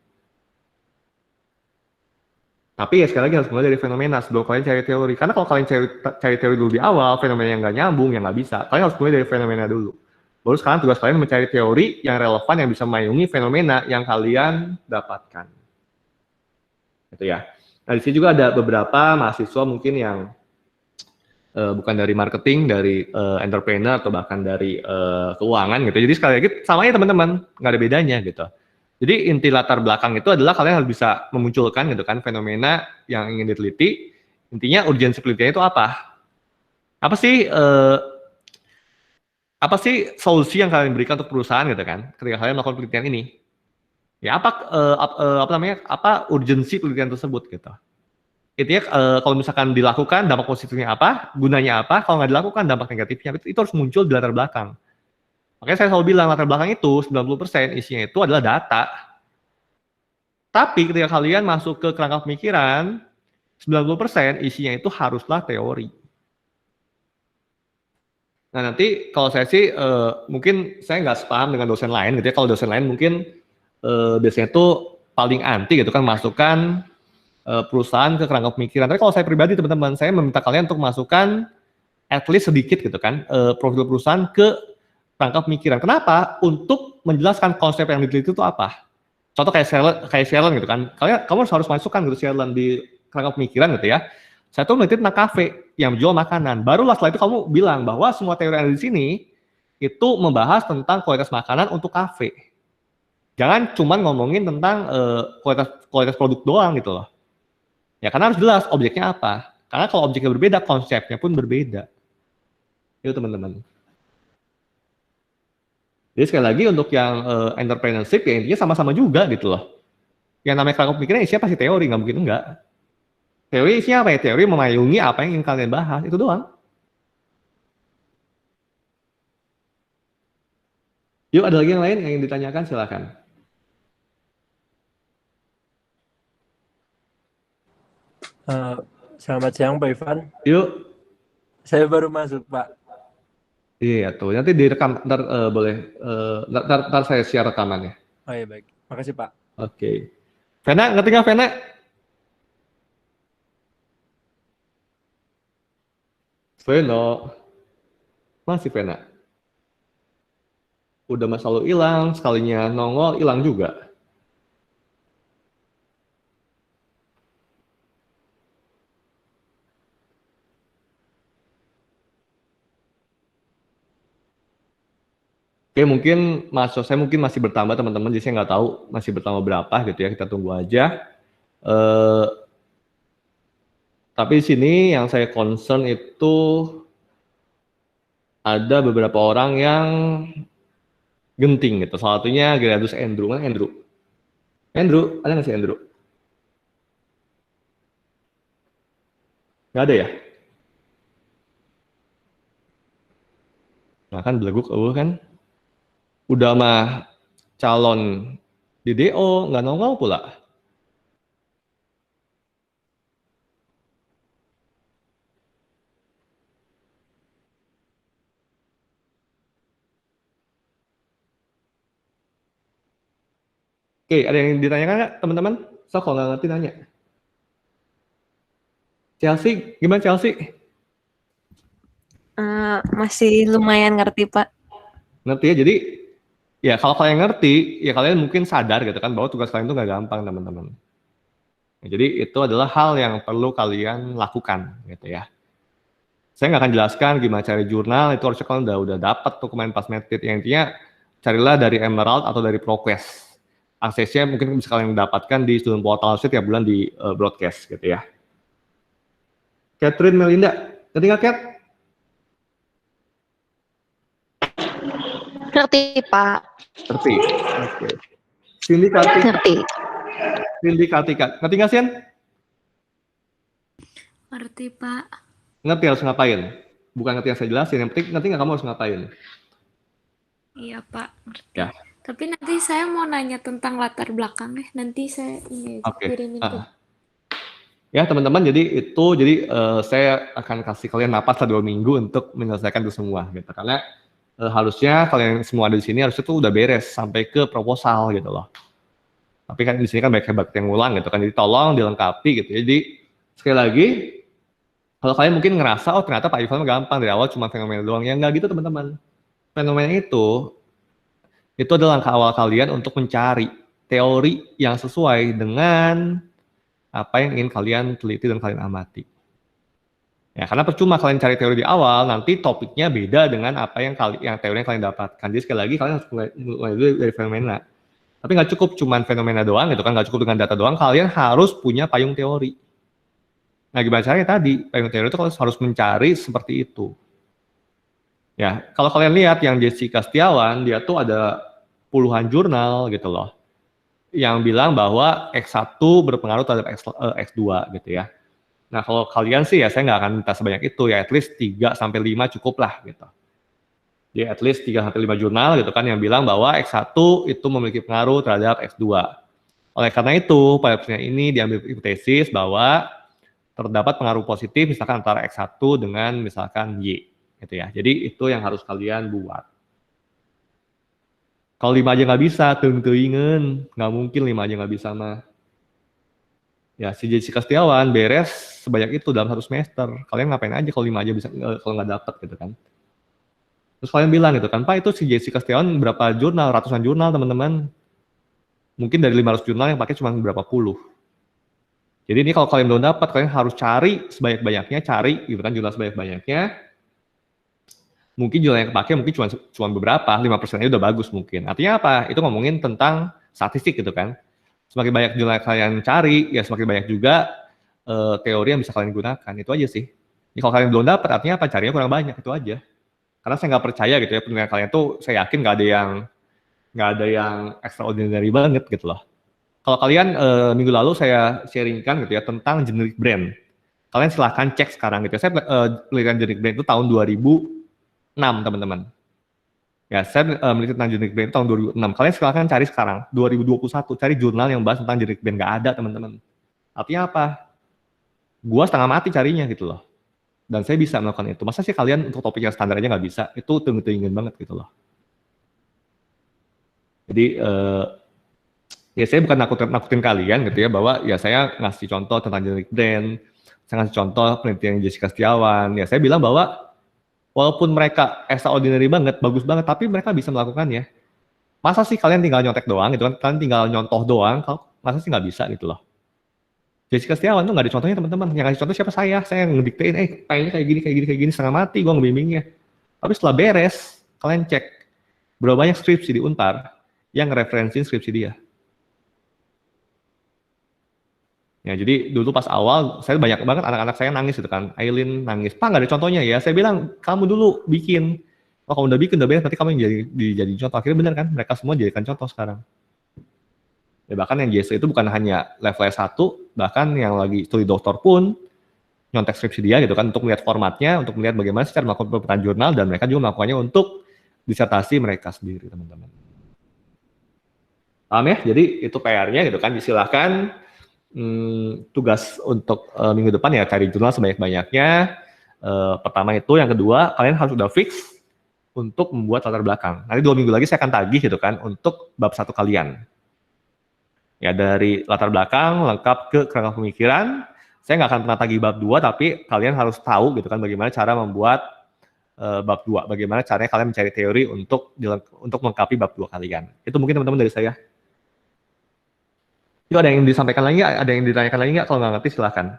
Tapi ya sekali lagi harus mulai dari fenomena sebelum kalian cari teori. Karena kalau kalian cari teori dulu di awal, fenomena yang nggak nyambung, yang nggak bisa. Kalian harus mulai dari fenomena dulu. Baru sekarang tugas kalian mencari teori yang relevan, yang bisa memayungi fenomena yang kalian dapatkan. Gitu ya. Nah di sini juga ada beberapa mahasiswa mungkin yang bukan dari marketing, dari entrepreneur, atau bahkan dari keuangan gitu. Jadi sekali lagi sama aja teman-teman, nggak ada bedanya gitu. Jadi inti latar belakang itu adalah kalian harus bisa memunculkan gitu kan fenomena yang ingin diteliti. Intinya urgensi penelitiannya itu apa? Apa sih solusi yang kalian berikan untuk perusahaan gitu kan ketika kalian melakukan penelitian ini? Ya apa urgensi penelitian tersebut gitu. Intinya kalau misalkan dilakukan dampak positifnya apa, gunanya apa, kalau nggak dilakukan dampak negatifnya itu harus muncul di latar belakang. Makanya saya selalu bilang latar belakang itu 90% isinya itu adalah data. Tapi ketika kalian masuk ke kerangka pemikiran, 90% isinya itu haruslah teori. Nah nanti kalau saya sih mungkin saya nggak sepaham dengan dosen lain gitu ya. Kalau dosen lain mungkin biasanya itu paling anti gitu kan masukkan perusahaan ke kerangka pemikiran. Tapi kalau saya pribadi teman-teman, saya meminta kalian untuk masukkan at least sedikit gitu kan profil perusahaan ke kerangka pemikiran. Kenapa? Untuk menjelaskan konsep yang diteliti itu apa. Contoh kayak Sheldon gitu kan. Kamu harus masukkan gitu Sheldon di kerangka pemikiran gitu ya. Saya tuh meneliti tentang kafe yang menjual makanan. Barulah setelah itu kamu bilang bahwa semua teori yang ada di sini itu membahas tentang kualitas makanan untuk kafe. Jangan cuma ngomongin tentang kualitas produk doang gitu loh. Ya karena harus jelas objeknya apa. Karena kalau objeknya berbeda, konsepnya pun berbeda. Itu teman-teman. Jadi sekali lagi untuk yang entrepreneurship ya intinya sama-sama juga gitu loh. Yang namanya kerangka pemikiran isinya pasti teori, nggak mungkin enggak. Teori isinya apa ya? Teori memayungi apa yang ingin kalian bahas, itu doang. Yuk, ada lagi yang lain yang ingin ditanyakan, silakan. Selamat siang Pak Ivan. Yuk. Saya baru masuk Pak. Iya tuh, nanti direkam, ntar boleh, ntar saya share rekamannya. Oh iya baik, makasih Pak. Oke. Vena, ngerti nggak Vena? Vena. Masih Vena. Udah masa lalu hilang, sekalinya nongol hilang juga. Oke, mungkin saya mungkin masih bertambah teman-teman, jadi saya nggak tahu masih bertambah berapa gitu ya, kita tunggu aja. Tapi di sini yang saya concern itu ada beberapa orang yang genting gitu. Salah satunya Gerardus Andrew. Mana Andrew? Andrew, ada nggak sih Andrew? Nggak ada ya? Nah kan beleguk kan? Udah mah calon di DO, nggak nongol pula. Oke, ada yang ditanyakan nggak teman-teman? So, kalau nggak ngerti nanya. Chelsea, gimana Chelsea? Masih lumayan ngerti Pak. Ngerti ya, jadi ya kalau kalian ngerti, ya kalian mungkin sadar gitu kan bahwa tugas kalian itu nggak gampang teman-teman. Ya, jadi itu adalah hal yang perlu kalian lakukan gitu ya. Saya nggak akan jelaskan gimana cari jurnal, itu harusnya kalian udah dapat tuh kemarin pas medit. Yang intinya carilah dari Emerald atau dari ProQuest. Aksesnya mungkin bisa kalian dapatkan di student portal setiap bulan di broadcast gitu ya. Catherine Melinda, ngerti nggak Cat? Ngerti Pak. Ngerti. Oke. Cindy Kartika. Ngerti. Cindy Kartika. Ngerti nggak Sian? Ngerti Pak. Ngerti harus ngapain? Bukan ngerti yang saya jelasin, yang penting ngerti nggak kamu harus ngapain? Iya Pak, ngerti. Ya. Tapi nanti saya mau nanya tentang latar belakangnya. Nanti saya ini kirimin ke. Ya teman-teman, jadi saya akan kasih kalian napas 2 minggu untuk menyelesaikan itu semua gitu. Karena harusnya kalian semua ada di sini harusnya tuh udah beres sampai ke proposal gitu loh. Tapi kan di sini kan banyak hebat yang ngulang gitu kan, jadi tolong dilengkapi gitu. Jadi sekali lagi, kalau kalian mungkin ngerasa oh ternyata Pak Ivan gampang dari awal cuma fenomena doang, ya nggak gitu teman-teman. Fenomena itu adalah langkah awal kalian untuk mencari teori yang sesuai dengan apa yang ingin kalian teliti dan kalian amati. Ya, karena percuma kalian cari teori di awal, nanti topiknya beda dengan apa yang teori yang kalian dapatkan. Jadi sekali lagi kalian harus mulai dulu dari fenomena. Tapi nggak cukup cuman fenomena doang gitu kan, nggak cukup dengan data doang, kalian harus punya payung teori. Nah, gimana caranya tadi? Payung teori itu kalian harus mencari seperti itu. Ya, kalau kalian lihat yang Jessica Setiawan, dia tuh ada puluhan jurnal gitu loh, yang bilang bahwa X1 berpengaruh terhadap X2 gitu ya. Nah, kalau kalian sih ya saya nggak akan minta sebanyak itu ya, at least 3-5 cukup lah gitu. Jadi at least 3-5 jurnal gitu kan yang bilang bahwa X1 itu memiliki pengaruh terhadap X2. Oleh karena itu, pada penelitian ini diambil hipotesis bahwa terdapat pengaruh positif misalkan antara X1 dengan misalkan Y gitu ya. Jadi itu yang harus kalian buat. Kalau 5 aja nggak bisa, teung-teungan, nggak mungkin 5 aja nggak bisa mah. Ya, si Jessica Setiawan beres sebanyak itu dalam 1 semester. Kalian ngapain aja kalau 5 aja bisa, kalau nggak dapet gitu kan. Terus kalian bilang gitu kan, Pak itu si Jessica Setiawan berapa jurnal, ratusan jurnal teman-teman. Mungkin dari 500 jurnal yang pakai cuma berapa puluh. Jadi ini kalau kalian belum dapat, kalian harus cari sebanyak-banyaknya, cari gitu kan jurnal sebanyak-banyaknya. Mungkin jurnal yang kepake mungkin cuma beberapa, 5%-nya udah bagus mungkin. Artinya apa? Itu ngomongin tentang statistik gitu kan. Semakin banyak jurnal yang kalian cari, ya semakin banyak juga teori yang bisa kalian gunakan. Itu aja sih. Jadi kalau kalian belum dapat, artinya apa? Carinya kurang banyak, itu aja. Karena saya nggak percaya gitu ya, penilaian kalian tuh saya yakin nggak ada yang extraordinary banget gitu loh. Kalau kalian minggu lalu saya sharingkan gitu ya tentang generic brand. Kalian silahkan cek sekarang gitu ya. Saya penelitian generic brand itu tahun 2006 teman-teman. Ya, saya meneliti tentang generic brand tahun 2006. Kalian silahkan cari sekarang, 2021, cari jurnal yang bahas tentang generic brand. Nggak ada teman-teman. Artinya apa? Gua setengah mati carinya gitu loh. Dan saya bisa melakukan itu. Masa sih kalian untuk topik yang standar aja nggak bisa? Itu tunggu-tungguin banget gitu loh. Jadi, ya saya bukan nakutin kalian gitu ya, bahwa ya saya ngasih contoh tentang generic brand, saya ngasih contoh penelitian Jessica Setiawan, ya saya bilang bahwa walaupun mereka extraordinary banget, bagus banget, tapi mereka bisa melakukannya. Masa sih kalian tinggal nyontek doang gitu kan, kalian tinggal nyontoh doang, masa sih nggak bisa gitu loh. Jessica Setiawan tuh nggak ada contohnya teman-teman, yang ngasih contoh siapa saya ngediktein, kayaknya kayak gini, setengah mati gue ngebimbingnya. Tapi setelah beres, kalian cek, berapa banyak skripsi di Unpar yang ngereferensiin skripsi dia. Ya, jadi dulu pas awal, saya banyak banget anak-anak saya nangis gitu kan. Aileen nangis, Pak nggak ada contohnya ya. Saya bilang, kamu dulu bikin. Oh, kamu udah bikin, udah beres, nanti kamu yang jadi contoh. Akhirnya benar kan, mereka semua jadikan contoh sekarang. Ya, bahkan yang JSA itu bukan hanya level S1, bahkan yang lagi studi doktor pun nyontek skripsi dia gitu kan, untuk melihat formatnya, untuk melihat bagaimana secara melakukan pemerintahan jurnal, dan mereka juga melakukannya untuk disertasi mereka sendiri, teman-teman. Paham ya? Jadi itu PR-nya gitu kan, silahkan. Tugas untuk minggu depan ya cari jurnal sebanyak-banyaknya. Pertama itu, yang kedua kalian harus udah fix untuk membuat latar belakang. Nanti 2 minggu lagi saya akan tagih gitu kan untuk bab 1 kalian. Ya, dari latar belakang lengkap ke kerangka pemikiran. Saya nggak akan pernah tagih bab 2, tapi kalian harus tahu gitu kan bagaimana cara membuat bab 2, bagaimana caranya kalian mencari teori untuk melengkapi bab 2 kalian. Itu mungkin teman-teman dari saya. Yuk, ada yang disampaikan lagi nggak? Ada yang ditanyakan lagi nggak? Kalau nggak ngerti silahkan.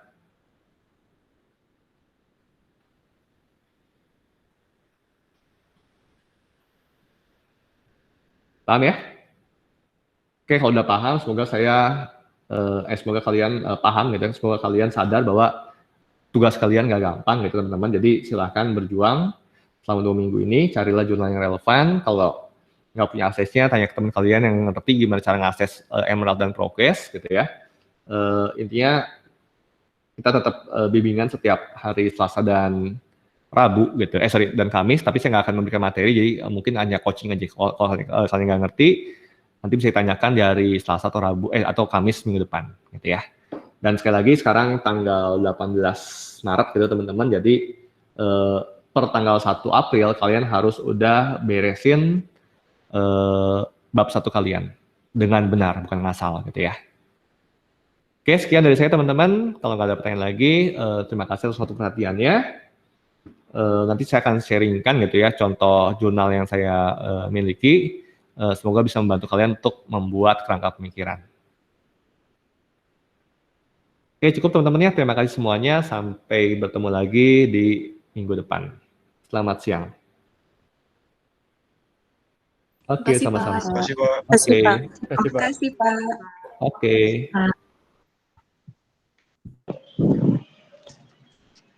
Paham ya? Oke, kalau udah paham, semoga kalian paham gitu, semoga kalian sadar bahwa tugas kalian nggak gampang gitu teman-teman. Jadi silahkan berjuang selama 2 minggu ini, carilah jurnal yang relevan. Kalau nggak punya aksesnya, tanya ke teman kalian yang ngerti gimana cara ngakses Emerald dan Progress gitu ya. Intinya kita tetap bimbingan setiap hari Selasa dan Rabu gitu, dan Kamis, tapi saya nggak akan memberikan materi, jadi mungkin hanya coaching aja. Kalau kalian nggak ngerti, nanti bisa ditanyakan dari Selasa atau Rabu atau Kamis minggu depan gitu ya. Dan sekali lagi sekarang tanggal 18 Maret gitu teman-teman, jadi per tanggal 1 April kalian harus udah beresin bab 1 kalian dengan benar, bukan ngasal gitu ya. Oke, sekian dari saya teman-teman. Kalau nggak ada pertanyaan lagi, terima kasih atas waktu perhatiannya. Nanti saya akan sharingkan gitu ya contoh jurnal yang saya miliki. Semoga bisa membantu kalian untuk membuat kerangka pemikiran. Oke, cukup teman-teman ya. Terima kasih semuanya. Sampai bertemu lagi di minggu depan. Selamat siang. Oke, sama-sama. Terima kasih, Pak. Oke. Terima kasih, Pak. Oke.